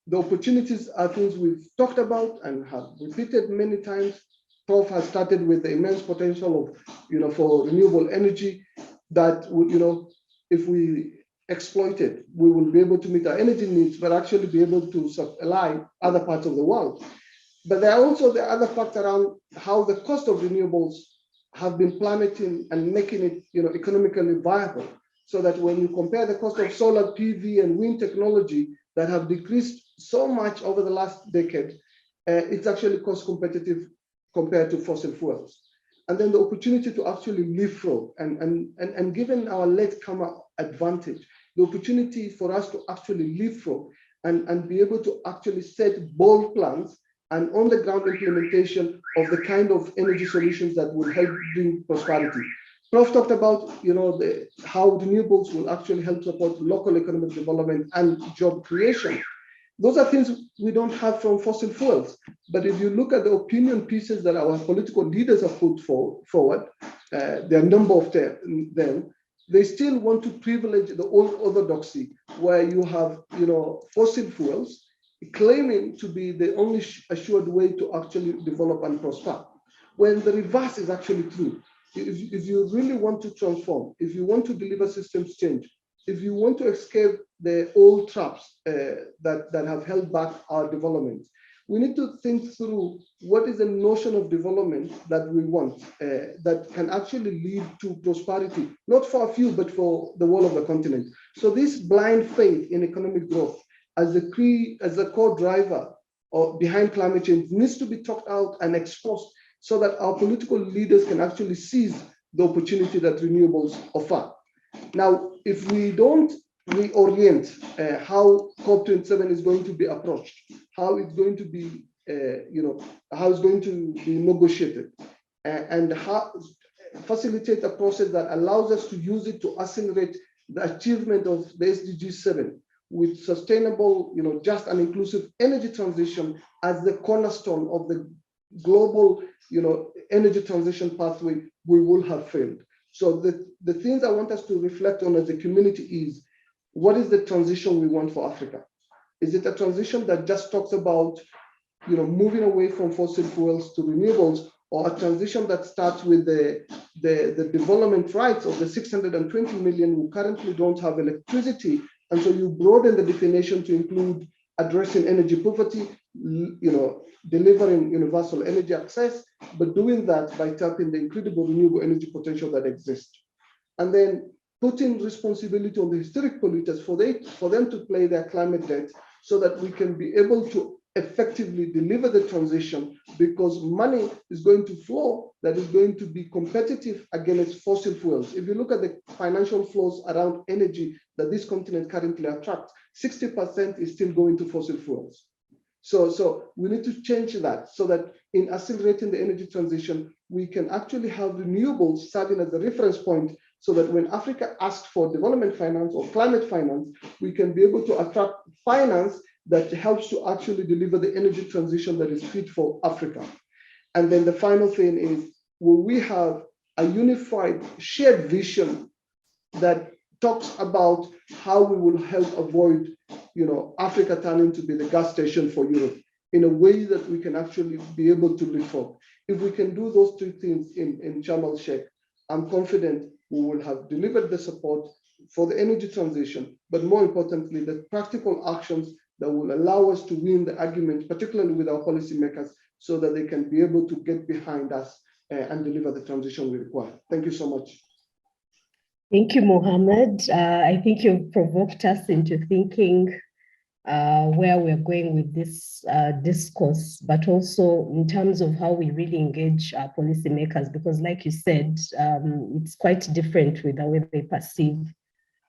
The opportunities are things we've talked about and have repeated many times. Prof has started with the immense potential of, for renewable energy that would, if we exploit it, we will be able to meet our energy needs, but actually be able to supply other parts of the world. But there are also the other facts around how the cost of renewables have been plummeting and making it economically viable, so that when you compare the cost of solar PV and wind technology that have decreased so much over the last decade, it's actually cost competitive compared to fossil fuels. And then the opportunity to actually leapfrog and given our latecomer advantage, the opportunity for us to actually leapfrog and be able to actually set bold plans and on the ground implementation of the kind of energy solutions that will help bring prosperity. Prof talked about how renewables will actually help support local economic development and job creation. Those are things we don't have from fossil fuels. But if you look at the opinion pieces that our political leaders have put forward, there are a number of them, they still want to privilege the old orthodoxy where you have fossil fuels claiming to be the only assured way to actually develop and prosper, when the reverse is actually true. If you really want to transform, if you want to deliver systems change, if you want to escape the old traps that have held back our development, we need to think through what is the notion of development that we want that can actually lead to prosperity, not for a few, but for the whole of the continent. So this blind faith in economic growth as the core driver behind climate change needs to be talked out and exposed so that our political leaders can actually seize the opportunity that renewables offer. Now, if we don't reorient how COP27 is going to be approached, how it's going to be, how it's going to be negotiated, and how facilitate a process that allows us to use it to accelerate the achievement of the SDG 7 with sustainable, just and inclusive energy transition as the cornerstone of the global, energy transition pathway, we will have failed. So the things I want us to reflect on as a community is, what is the transition we want for Africa? Is it a transition that just talks about, moving away from fossil fuels to renewables, or a transition that starts with the development rights of the 620 million who currently don't have electricity, and so you broaden the definition to include addressing energy poverty, delivering universal energy access, but doing that by tapping the incredible renewable energy potential that exists. And then putting responsibility on the historic polluters for them to play their climate debt so that we can be able to effectively deliver the transition, because money is going to flow that is going to be competitive against fossil fuels. If you look at the financial flows around energy that this continent currently attracts, 60% is still going to fossil fuels. So we need to change that so that in accelerating the energy transition, we can actually have renewables serving as a reference point, so that when Africa asks for development finance or climate finance, we can be able to attract finance that helps to actually deliver the energy transition that is fit for Africa. And then the final thing is, will we have a unified shared vision that talks about how we will help avoid, Africa turning to be the gas station for Europe in a way that we can actually be able to reform. If we can do those two things in Sharm el-Sheikh, I'm confident we will have delivered the support for the energy transition, but more importantly, the practical actions that will allow us to win the argument, particularly with our policymakers, so that they can be able to get behind us and deliver the transition we require. Thank you so much. Thank you, Mohammed. I think you've provoked us into thinking where we're going with this discourse, but also in terms of how we really engage our policymakers, because like you said, it's quite different with the way they perceive,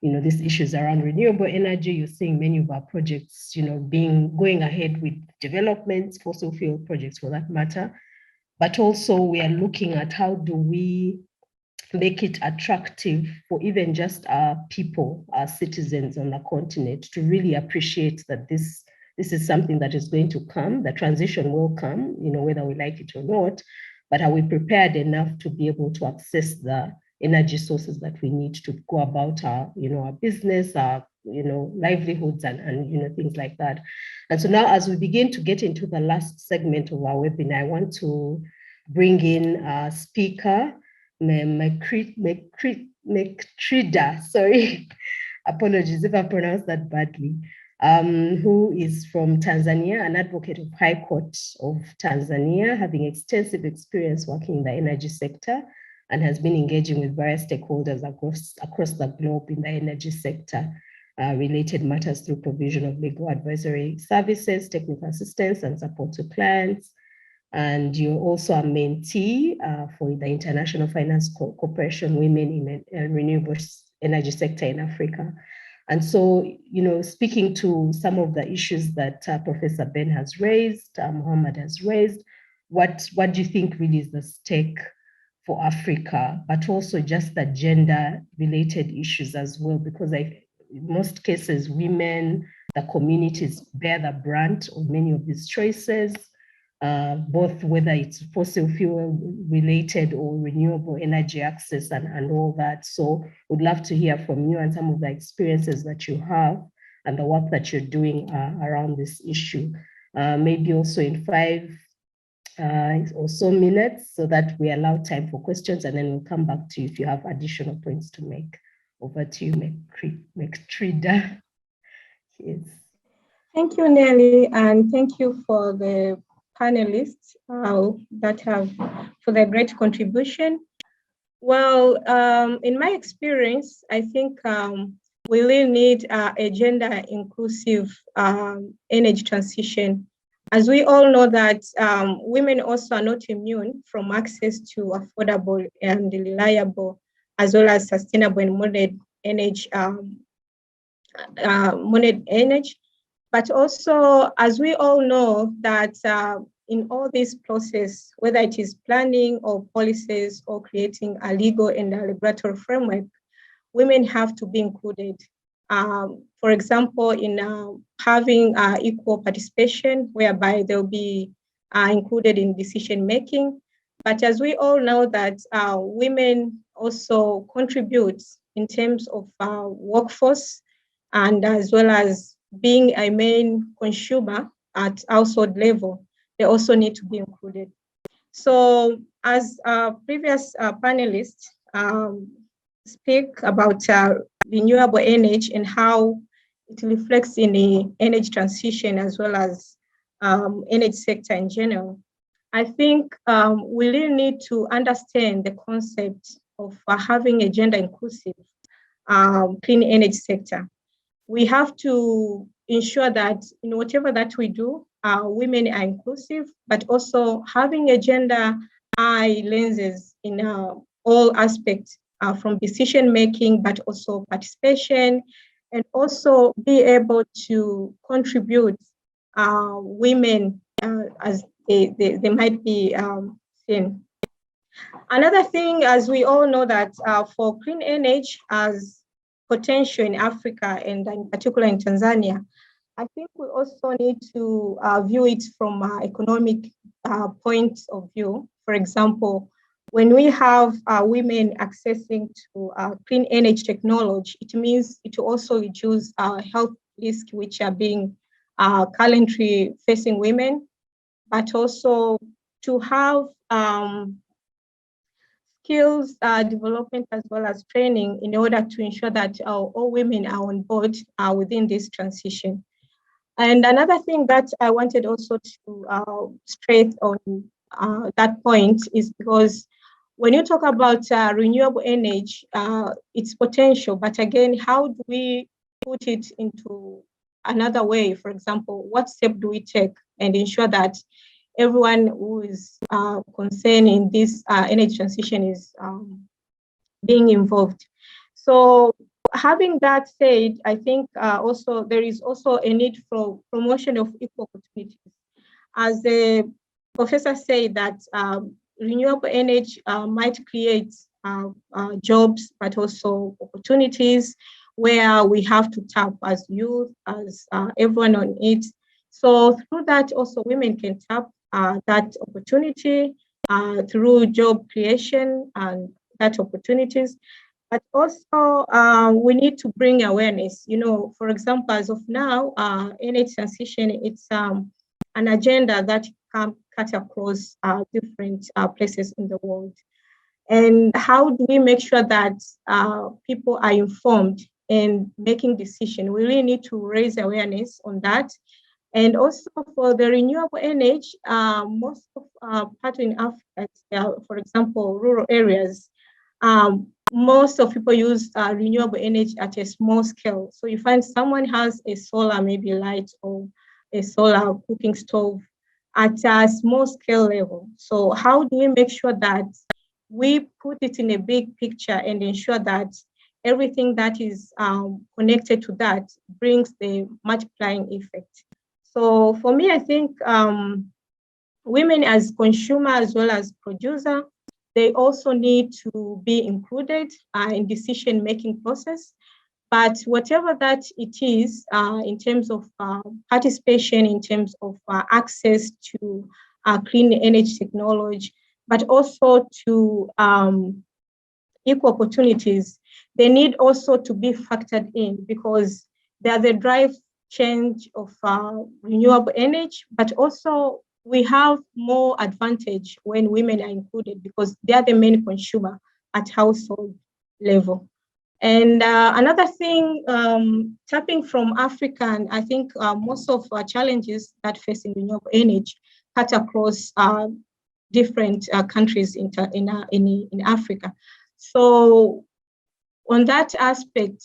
these issues around renewable energy. You're seeing many of our projects, going ahead with developments, fossil fuel projects for that matter, but also we are looking at how do we make it attractive for even just our people, our citizens on the continent, to really appreciate that this is something that is going to come. The transition will come, whether we like it or not, but are we prepared enough to be able to access the energy sources that we need to go about our, our business, our, livelihoods and things like that. And so now, as we begin to get into the last segment of our webinar, I want to bring in a speaker, Mekrida, sorry, apologies if I pronounced that badly, who is from Tanzania, an advocate of High Court of Tanzania, having extensive experience working in the energy sector, and has been engaging with various stakeholders across the globe in the energy sector, related matters through provision of legal advisory services, technical assistance, and support to clients. And you're also a mentee for the International Finance Corporation Women in Renewable Energy Sector in Africa. And so, speaking to some of the issues that Professor Ben has raised, Mohammed has raised, what do you think really is the stake for Africa, but also just the gender-related issues as well? Because in most cases, women, the communities bear the brunt of many of these choices. Both whether it's fossil fuel related or renewable energy access and all that. So would love to hear from you and some of the experiences that you have and the work that you're doing around this issue. Maybe also in 5 or so minutes, so that we allow time for questions, and then we'll come back to you if you have additional points to make. Over to you, Mekrida. Yes. Thank you, Nelly, and thank you for the panelists that have for their great contribution. Well, in my experience, I think we really need a gender inclusive energy transition. As we all know that women also are not immune from access to affordable and reliable, as well as sustainable and modern energy, But also, as we all know that in all this process, whether it is planning or policies or creating a legal and a regulatory framework, women have to be included. For example, in having equal participation, whereby they'll be included in decision-making. But as we all know that women also contribute in terms of workforce, and as well as being a main consumer at household level, they also need to be included. So as previous panelists speak about renewable energy and how it reflects in the energy transition as well as energy sector in general, I think we really need to understand the concept of having a gender inclusive clean energy sector. We have to ensure that in whatever that we do, women are inclusive, but also having a gender eye lenses in all aspects, from decision making, but also participation, and also be able to contribute women as they might be seen. Another thing, as we all know that for clean energy as potential in Africa and in particular in Tanzania, I think we also need to view it from an economic point of view. For example, when we have women accessing to clean energy technology, it means it will also reduce health risks which are being currently facing women, but also to have skills development as well as training in order to ensure that all women are on board within this transition. And another thing that I wanted also to stress on that point is because when you talk about renewable energy, its potential, but again, how do we put it into another way? For example, what step do we take and ensure that everyone who is concerned in this energy transition is being involved? So having that said, I think also there is also a need for promotion of equal opportunities. As the professor said, that renewable energy might create jobs, but also opportunities where we have to tap as youth, as everyone on it. So through that, also women can tap that opportunity through job creation and that opportunities. But also, we need to bring awareness. You know, for example, as of now, energy transition, it's an agenda that can cut across different places in the world. And how do we make sure that people are informed and making decisions? We really need to raise awareness on that. And also for the renewable energy, most of part in Africa, for example, rural areas, most of people use renewable energy at a small scale. So you find someone has a solar maybe light or a solar cooking stove at a small scale level. So how do we make sure that we put it in a big picture and ensure that everything that is connected to that brings the multiplying effect? So for me, I think women as consumer as well as producer, they also need to be included in decision-making process. But whatever that it is, in terms of participation, in terms of access to clean energy technology, but also to equal opportunities, they need also to be factored in, because they are the drive change of renewable energy, but also we have more advantage when women are included because they are the main consumer at household level. And another thing, tapping from Africa, and I think most of our challenges that face in renewable energy cut across different countries in Africa. So on that aspect,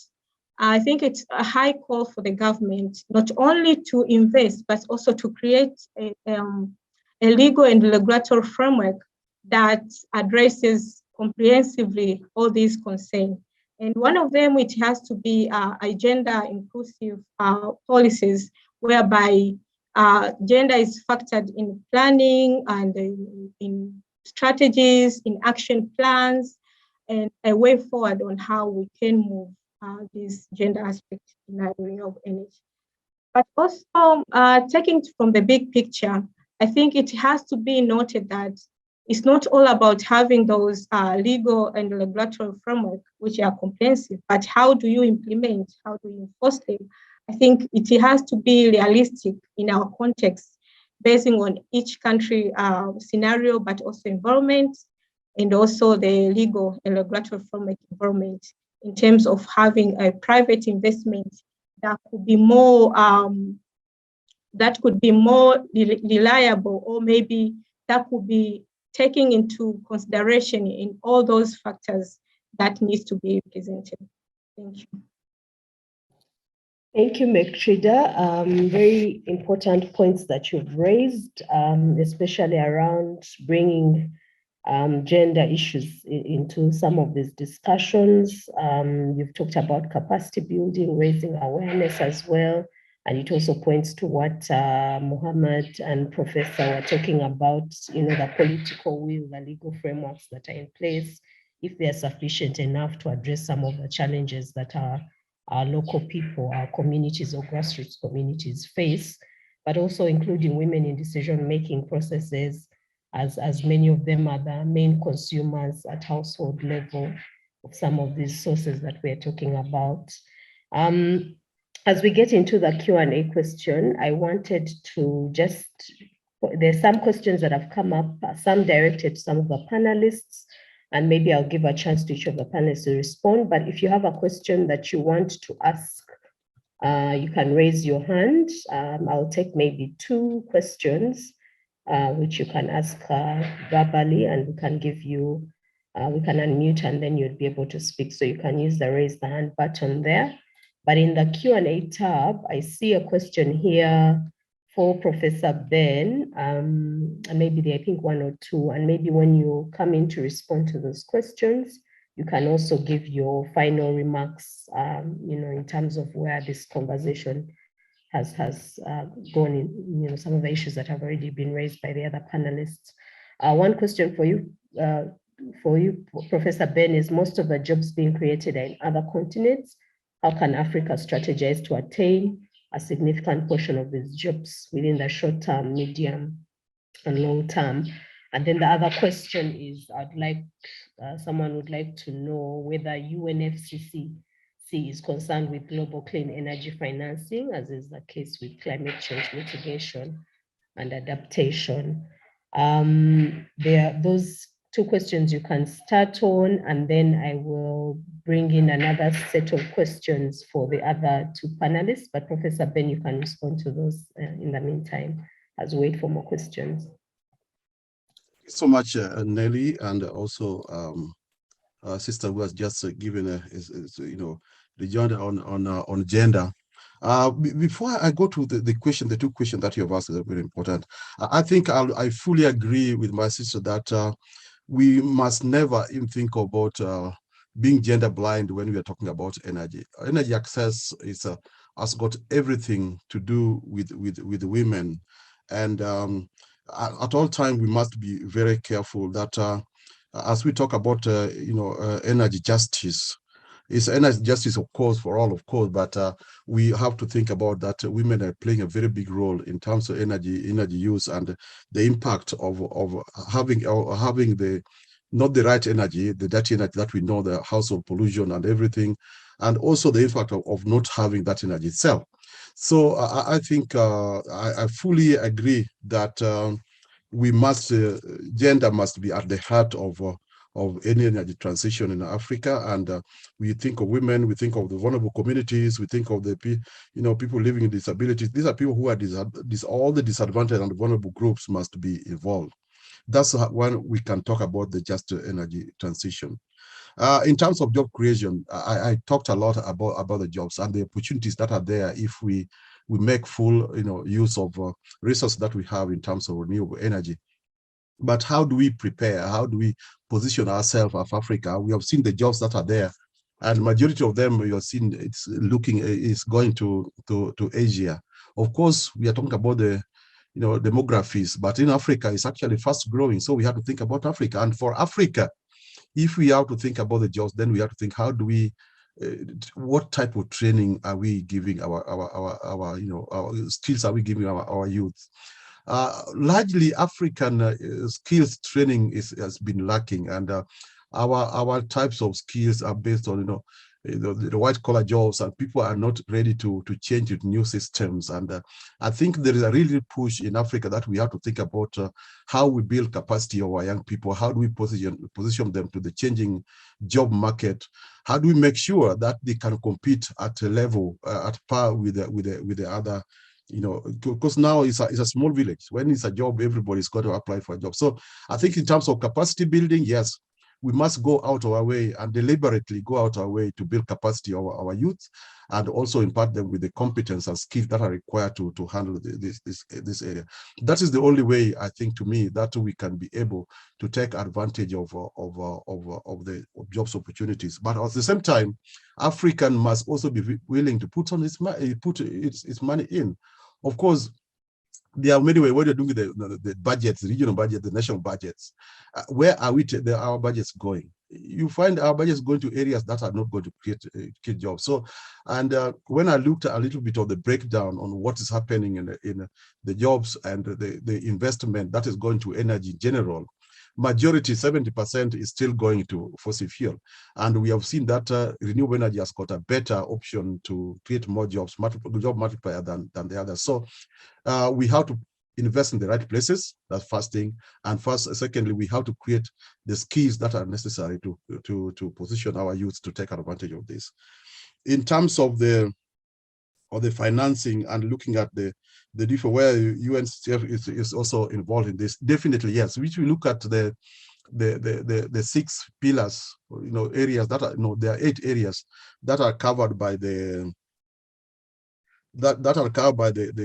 I think it's a high call for the government not only to invest, but also to create a legal and regulatory framework that addresses comprehensively all these concerns. And one of them, it has to be gender inclusive policies, whereby gender is factored in planning and in strategies, in action plans, and a way forward on how we can move this gender aspect in our renewable energy. But also taking from the big picture, I think it has to be noted that it's not all about having those legal and regulatory framework, which are comprehensive, but how do you implement, how do you enforce them? I think it has to be realistic in our context, based on each country scenario, but also environment, and also the legal and regulatory framework environment, in terms of having a private investment that could be more reliable, or maybe that could be taking into consideration in all those factors that needs to be presented. Thank you. Thank you, Mektrida. Very important points that you've raised, especially around bringing gender issues into some of these discussions. You've talked about capacity building, raising awareness as well. And it also points to what Mohammed and Professor were talking about, the political will, the legal frameworks that are in place, if they're sufficient enough to address some of the challenges that our local people, our communities or grassroots communities face, but also including women in decision-making processes, as many of them are the main consumers at household level of some of these sources that we're talking about. As we get into the Q&A question, I wanted to there's some questions that have come up, some directed to some of the panelists, and maybe I'll give a chance to each of the panelists to respond. But if you have a question that you want to ask, you can raise your hand. I'll take maybe 2 questions, which you can ask verbally, and we can give you We can unmute and then you'd be able to speak. So you can use the raise the hand button there. But in the Q&A tab, I see a question here for Professor Ben. And maybe there, I think 1 or 2. And maybe when you come in to respond to those questions, you can also give your final remarks, in terms of where this conversation has gone in, some of the issues that have already been raised by the other panelists. One question for you, Professor Ben, is most of the jobs being created in other continents. How can Africa strategize to attain a significant portion of these jobs within the short term, medium, and long term? And then the other question is, someone would like to know whether UNFCCC is concerned with global clean energy financing, as is the case with climate change mitigation and adaptation. There are those 2 questions you can start on, and then I will bring in another set of questions for the other 2 panelists. But Professor Ben, you can respond to those in the meantime as we wait for more questions. Thank you so much, Nelly, and also sister who has just given the journey on gender. Before I go to the 2 questions that you have asked are very important. I think I fully agree with my sister that we must never even think about being gender blind when we are talking about energy. Energy access has got everything to do with women, and at all times we must be very careful that as we talk about energy justice. It's energy justice, of course, for all, of course, but we have to think about that women are playing a very big role in terms of energy use and the impact of having the not the right energy, the dirty energy that we know, the household pollution and everything, and also the impact of not having that energy itself. So I think I fully agree that we must gender must be at the heart of any energy transition in Africa, and we think of women, we think of the vulnerable communities, we think of the people living with disabilities. These are people who are all the disadvantaged and vulnerable groups must be involved. That's when we can talk about the just energy transition. In terms of job creation, I talked a lot about the jobs and the opportunities that are there if we make full use of resources that we have in terms of renewable energy. But how do we prepare? How do we position ourselves as Africa? We have seen the jobs that are there, and majority of them you have seen is going to Asia. Of course, we are talking about the demographies, but in Africa it's actually fast growing. So we have to think about Africa, and for Africa, if we have to think about the jobs, then we have to think how do we what type of training are we giving our skills are we giving our youth? Largely African skills training has been lacking, and our types of skills are based on the white collar jobs, and people are not ready to change with new systems. And I think there is a really push in Africa that we have to think about how we build capacity of our young people. How do we position them to the changing job market? How do we make sure that they can compete at a level at par with the other? Because now it's a small village. When it's a job, everybody's got to apply for a job. So I think in terms of capacity building, yes, we must go out of our way and deliberately go out of our way to build capacity of our youth, and also impart them with the competence and skills that are required to handle this area. That is the only way, I think, to me, that we can be able to take advantage of the jobs opportunities. But at the same time, African must also be willing to put its money in. Of course, there are many ways. What you're doing with the budgets, the regional budget, the national budgets. Where are our budgets going? You find our budgets going to areas that are not going to create jobs. So, and when I looked at a little bit of the breakdown on what is happening in the jobs and the investment that is going to energy in general, majority, 70%, is still going to fossil fuel. And we have seen that renewable energy has got a better option to create more jobs, job multiplier than the others. So we have to invest in the right places. That's first thing. And secondly, we have to create the skills that are necessary to position our youth to take advantage of this. In terms of the financing and looking at the different where UNCF is also involved in this, definitely yes. Which we look at the the 6 pillars, areas that are, there are 8 areas that are covered by the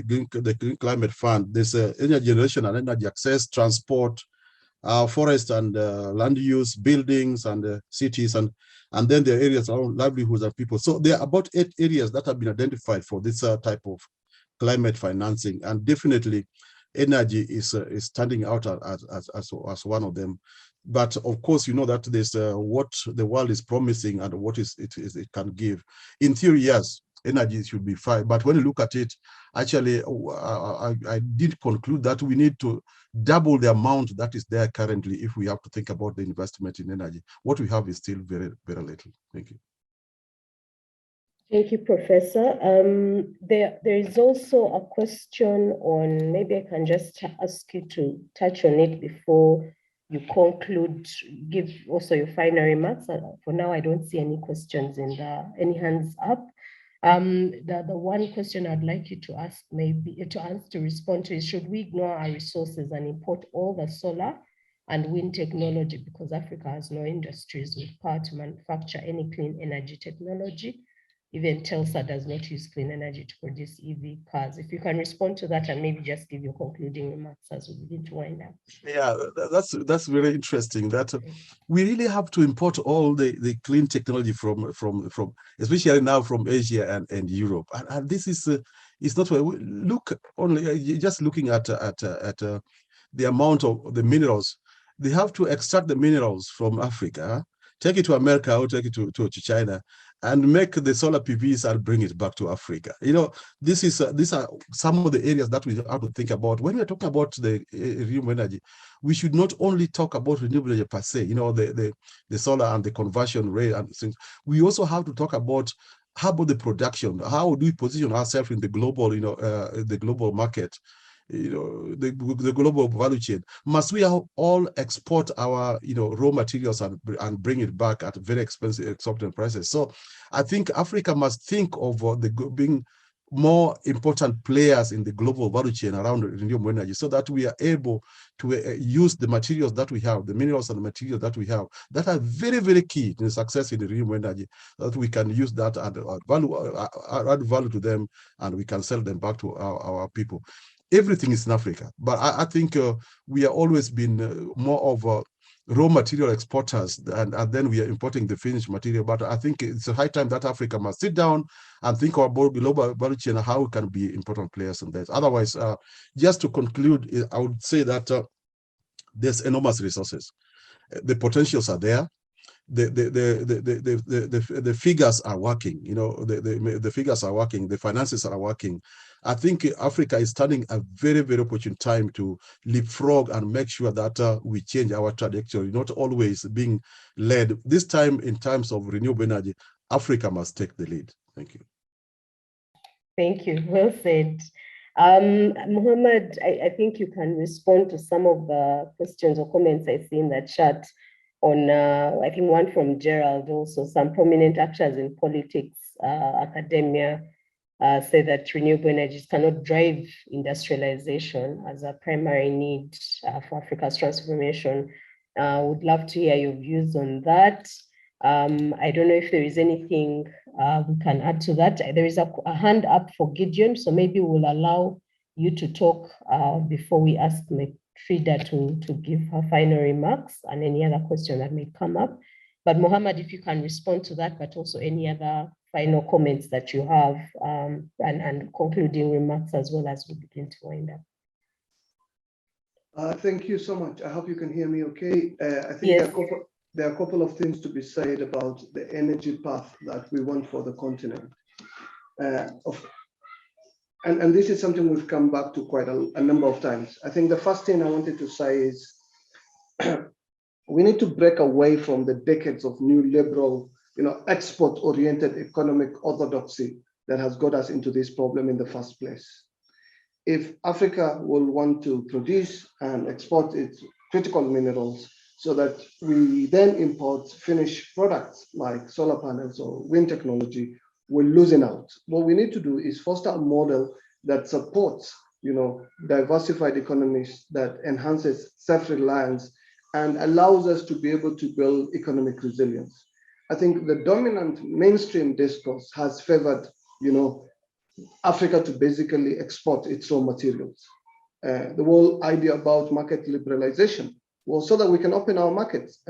Green Climate Fund. There's energy generation and energy access, transport, forest and land use, buildings and cities, and then there are areas around livelihoods and people. So there are about 8 areas that have been identified for this type of climate financing, and definitely energy is standing out as one of them. But of course, you know that there's what the world is promising and what it can give. In theory, yes, energy should be fine, but when you look at it, actually, I did conclude that we need to double the amount that is there currently if we have to think about the investment in energy. What we have is still very, very little. Thank you. Thank you, Professor. There is also a question on, maybe I can just ask you to touch on it before you conclude, give also your final remarks. For now, I don't see any questions in any hands up. The one question I'd like you to ask, maybe to respond to, is should we ignore our resources and import all the solar and wind technology because Africa has no industries with power to manufacture any clean energy technology? Even Telsa does not use clean energy to produce EV cars. If you can respond to that and maybe just give your concluding remarks as we begin to wind up. Yeah, that's very interesting. That we really have to import all the clean technology from especially now from Asia and Europe. And this is it's not where we look only just looking at the amount of the minerals. They have to extract the minerals from Africa, take it to America or take it to China, and make the solar PVs and bring it back to Africa. These are some of the areas that we have to think about. When we're talking about the renewable energy, we should not only talk about renewable energy per se, the solar and the conversion rate and things. We also have to talk about how about the production? How do we position ourselves in the global, the global market? The global value chain. Must we all export our raw materials and bring it back at very expensive, exorbitant prices? So I think Africa must think of being more important players in the global value chain around renewable energy, so that we are able to use the materials that we have, the minerals and the materials that we have, that are very, very key to the success in the renewable energy, that we can use that and add value to them, and we can sell them back to our people. Everything is in Africa, but I think we have always been more of raw material exporters, and then we are importing the finished material. But I think it's a high time that Africa must sit down and think about global value chain and how we can be important players in that. Otherwise, just to conclude, I would say that there's enormous resources. The potentials are there. The figures are working. The figures are working. The finances are working. I think Africa is standing a very, very opportune time to leapfrog and make sure that we change our trajectory, not always being led. This time, in terms of renewable energy, Africa must take the lead. Thank you. Thank you. Well said. Mohammed, I think you can respond to some of the questions or comments I see in the chat on, I think one from Gerald, also some prominent actors in politics, academia, say that renewable energies cannot drive industrialization as a primary need for Africa's transformation. Would love to hear your views on that. I don't know if there is anything we can add to that. There is a hand up for Gideon, so maybe we'll allow you to talk before we ask Frida to give her final remarks and any other question that may come up. But Mohammed, if you can respond to that, but also any other final comments that you have and concluding remarks as well as we begin to wind up. Thank you so much. I hope you can hear me okay. I think yes. There are a couple of things to be said about the energy path that we want for the continent. And this is something we've come back to quite a number of times. I think the first thing I wanted to say is we need to break away from the decades of new liberal, export-oriented economic orthodoxy that has got us into this problem in the first place. If Africa will want to produce and export its critical minerals so that we then import finished products like solar panels or wind technology, we're losing out. What we need to do is foster a model that supports, diversified economies, that enhances self-reliance and allows us to be able to build economic resilience. I think the dominant mainstream discourse has favored, Africa to basically export its raw materials. The whole idea about market liberalization was so that we can open our markets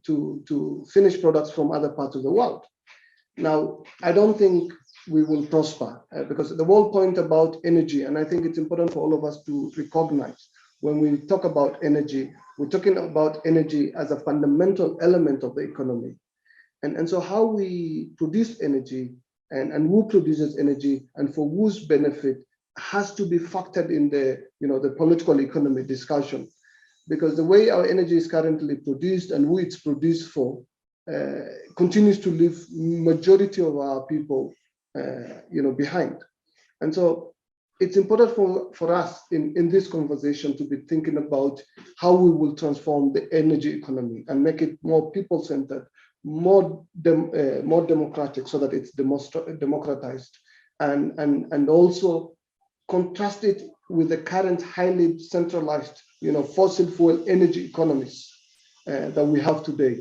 to finished products from other parts of the world. Now, I don't think we will prosper because the whole point about energy, and I think it's important for all of us to recognize when we talk about energy, we're talking about energy as a fundamental element of the economy. And so how we produce energy and who produces energy and for whose benefit has to be factored in the political economy discussion. Because the way our energy is currently produced and who it's produced for continues to leave majority of our people behind. And so it's important for us in this conversation to be thinking about how we will transform the energy economy and make it more people-centered, more democratic, so that it's democratized, and also contrast it with the current highly centralized, fossil fuel energy economies that we have today.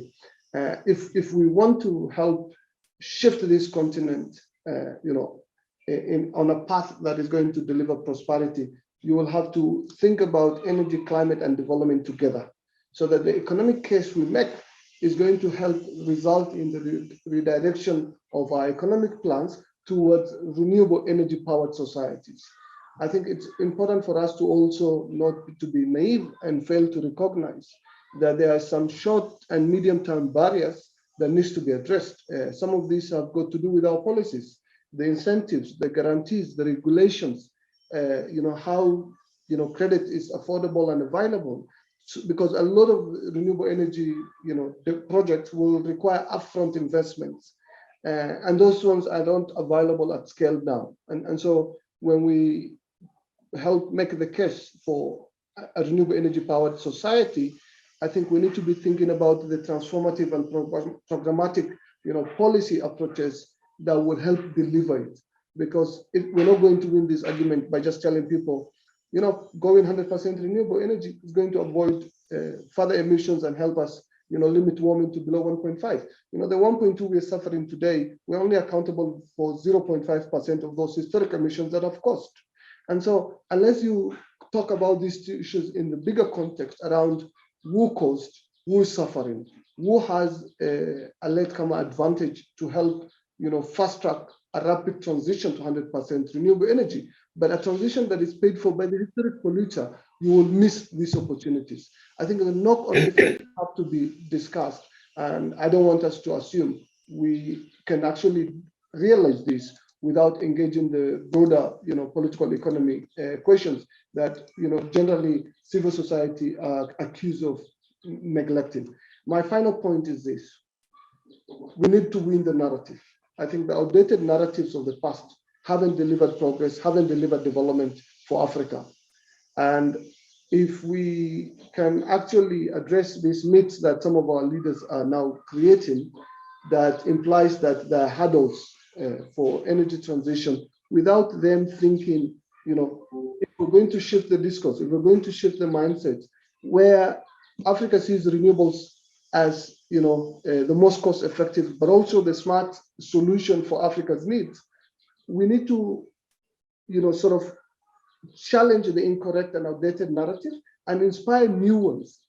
If we want to help shift this continent, on a path that is going to deliver prosperity, you will have to think about energy, climate, and development together, so that the economic case we make is going to help result in the redirection of our economic plans towards renewable energy powered societies. I think it's important for us to also not to be naive and fail to recognize that there are some short and medium term barriers that needs to be addressed. Some of these have got to do with our policies, the incentives, the guarantees, the regulations, how credit is affordable and available, because a lot of renewable energy projects will require upfront investments, and those ones are not available at scale now. And so when we help make the case for a renewable energy powered society, I think we need to be thinking about the transformative and programmatic policy approaches that will help deliver it. Because we're not going to win this argument by just telling people, going 100% renewable energy is going to avoid further emissions and help us, limit warming to below 1.5. The 1.2 we're suffering today, we're only accountable for 0.5% of those historic emissions that have cost. And so unless you talk about these issues in the bigger context around who caused, who is suffering, who has a latecomer advantage to help, fast track a rapid transition to 100% renewable energy, but a transition that is paid for by the historic polluter, you will miss these opportunities. I think the knock-on effects have to be discussed, and I don't want us to assume we can actually realize this without engaging the broader, political economy questions that, generally civil society are accused of neglecting. My final point is this: we need to win the narrative. I think the outdated narratives of the past haven't delivered progress, haven't delivered development for Africa. And if we can actually address these myths that some of our leaders are now creating, that implies that there are hurdles for energy transition, without them thinking, if we're going to shift the discourse, if we're going to shift the mindset, where Africa sees renewables as the most cost-effective, but also the smart solution for Africa's needs, we need to, sort of challenge the incorrect and outdated narrative and inspire new ones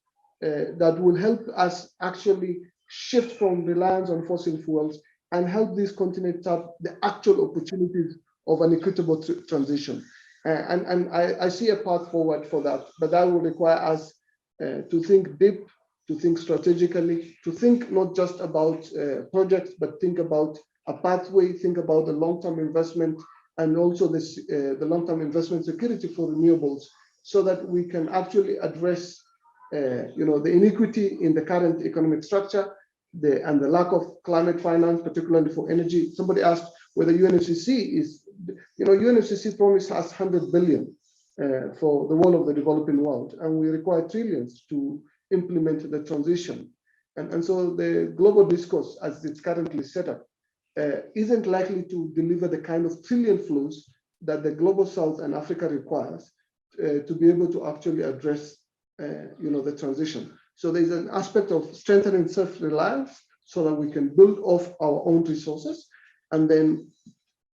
that will help us actually shift from reliance on fossil fuels and help this continent have the actual opportunities of an equitable transition. And I see a path forward for that, but that will require us to think deep, to think strategically, to think not just about projects, but think about a pathway, think about the long-term investment, and also the long-term investment security for renewables, so that we can actually address the inequity in the current economic structure, and the lack of climate finance, particularly for energy. Somebody asked whether UNFCCC is, UNFCCC promised us 100 billion for the whole of the developing world, and we require trillions to implement the transition. And so the global discourse, as it's currently set up, isn't likely to deliver the kind of trillion flows that the global South and Africa requires to be able to actually address the transition. So there's an aspect of strengthening self-reliance so that we can build off our own resources, and then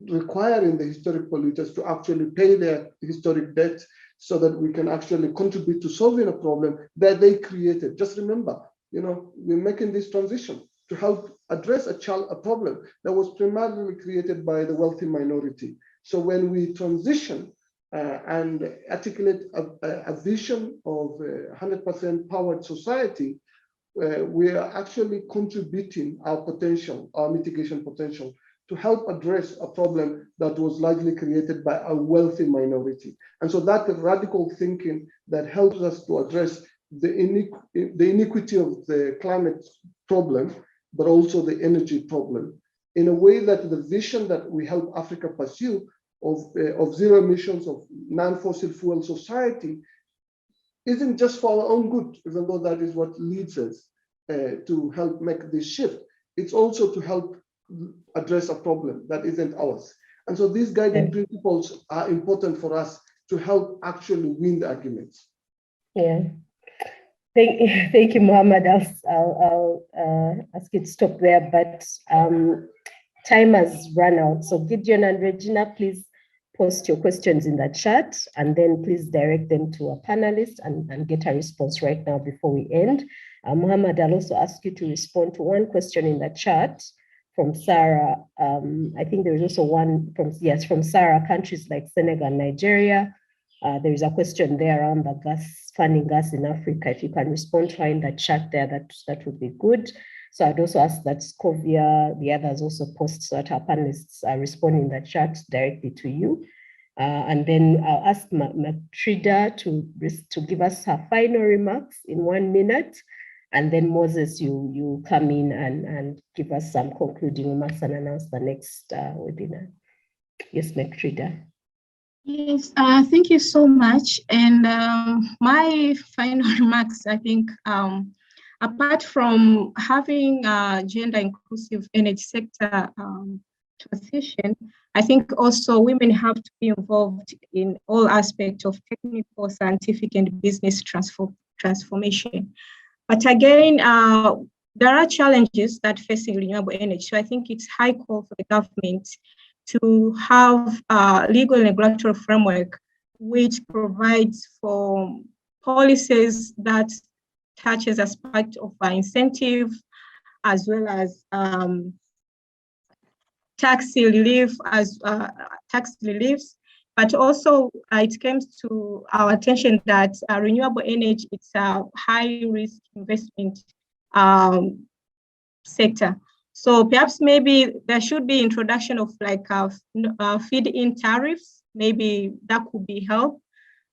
requiring the historic polluters to actually pay their historic debt so that we can actually contribute to solving a problem that they created. Just remember, we're making this transition to help address a problem that was primarily created by the wealthy minority. So when we transition and articulate a vision of a 100% powered society, we are actually contributing our potential, our mitigation potential, to help address a problem that was largely created by a wealthy minority. And so that radical thinking that helps us to address the inequity of the climate problem, but also the energy problem, in a way that the vision that we help Africa pursue of zero emissions, of non-fossil fuel society, isn't just for our own good, even though that is what leads us to help make this shift. It's also to help address a problem that isn't ours. And so these guiding principles are important for us to help actually win the arguments. Yeah. Thank you, Mohammed. I'll ask you to stop there, but time has run out. So Gideon and Regina, please post your questions in the chat, and then please direct them to a panelist and get a response right now before we end. Mohammed, I'll also ask you to respond to one question in the chat from Sarah. I think there is also one from Sarah, countries like Senegal and Nigeria. There is a question there around the funding gas in Africa. If you can respond to her in the chat there, that would be good. So I'd also ask that Scovia, the others also post so that our panelists respond in the chat directly to you. And then I'll ask Matrida to give us her final remarks in 1 minute. And then Moses, you come in and give us some concluding remarks and announce the next webinar. Yes, Matrida. Yes, thank you so much. And my final remarks, I think, apart from having a gender inclusive energy sector transition, I think also women have to be involved in all aspects of technical, scientific, and business transformation. But again, there are challenges that facing renewable energy. So I think it's high call for the government to have a legal and regulatory framework which provides for policies that touches as part of our incentive, as well as tax reliefs. But also it comes to our attention that renewable energy, it's a high risk investment sector. So perhaps maybe there should be introduction of like feed-in tariffs. Maybe that could be help,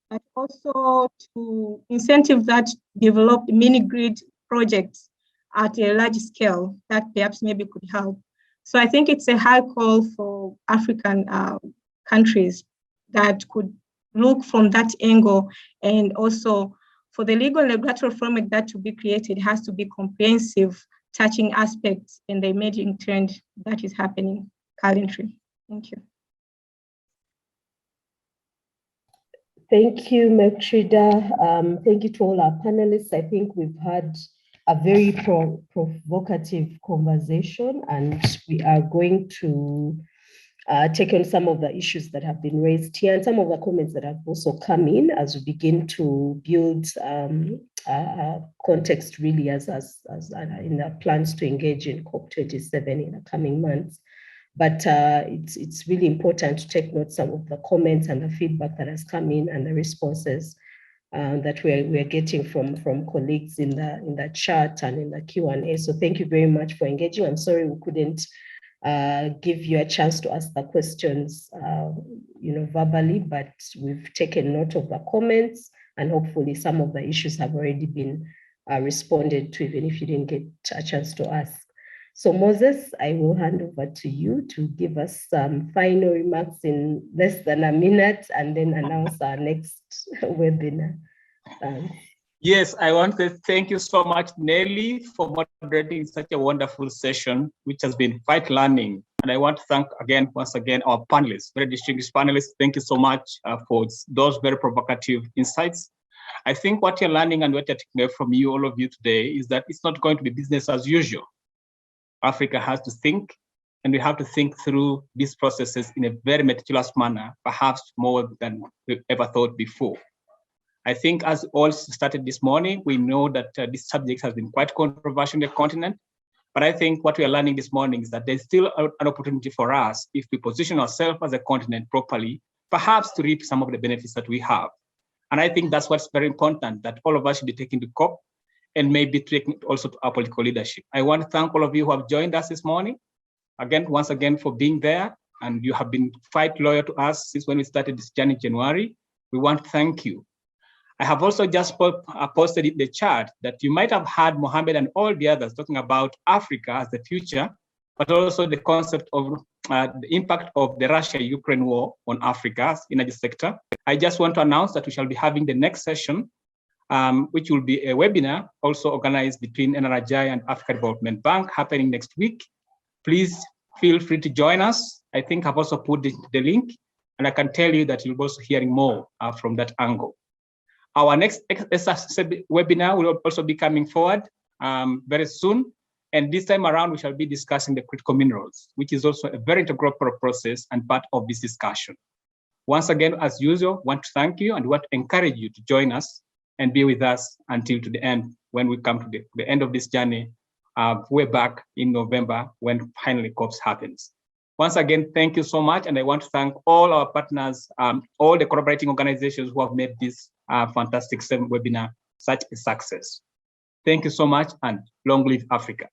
but also to incentive that develop mini grid projects at a large scale that perhaps maybe could help. So I think it's a high call for African countries that could look from that angle, and also for the legal and regulatory framework that to be created has to be comprehensive, touching aspects in the emerging trend that is happening currently. Thank you. Thank you, Matrida. Thank you to all our panelists. I think we've had a very provocative conversation, and we are going to take on some of the issues that have been raised here and some of the comments that have also come in as we begin to build context really as in the plans to engage in COP27 in the coming months. But it's really important to take note some of the comments and the feedback that has come in and the responses that we're getting from colleagues in the chat and in the Q&A. So thank you very much for engaging. I'm sorry we couldn't give you a chance to ask the questions verbally, but we've taken note of the comments, and hopefully some of the issues have already been responded to, even if you didn't get a chance to ask. So Moses, I will hand over to you to give us some final remarks in less than a minute, and then announce our next webinar. Yes, I want to thank you so much, Nelly, for moderating such a wonderful session, which has been quite learning. And I want to thank once again, our panelists, very distinguished panelists. Thank you so much for those very provocative insights. I think what you're learning and what you're taking away from you, all of you today, is that it's not going to be business as usual. Africa has to think, and we have to think through these processes in a very meticulous manner, perhaps more than we ever thought before. I think as all started this morning, we know that this subject has been quite controversial in the continent, but I think what we are learning this morning is that there's still an opportunity for us, if we position ourselves as a continent properly, perhaps to reap some of the benefits that we have. And I think that's what's very important, that all of us should be taking to COP and maybe taking it also to our political leadership. I want to thank all of you who have joined us this morning. Again, once again, for being there, and you have been quite loyal to us since when we started this journey in January. We want to thank you. I have also just posted in the chat that you might have heard Mohammed and all the others talking about Africa as the future, but also the concept of the impact of the Russia-Ukraine war on Africa's energy sector. I just want to announce that we shall be having the next session, which will be a webinar also organized between NRGI and Africa Development Bank, happening next week. Please feel free to join us. I think I've also put the link, and I can tell you that you'll be also hearing more from that angle. Our next webinar will also be coming forward very soon. And this time around, we shall be discussing the critical minerals, which is also a very integral process and part of this discussion. Once again, as usual, want to thank you and want to encourage you to join us and be with us until to the end, when we come to the end of this journey, way back in November, when finally COPs happens. Once again, thank you so much. And I want to thank all our partners, all the collaborating organizations who have made this fantastic webinar such a success. Thank you so much, and long live Africa.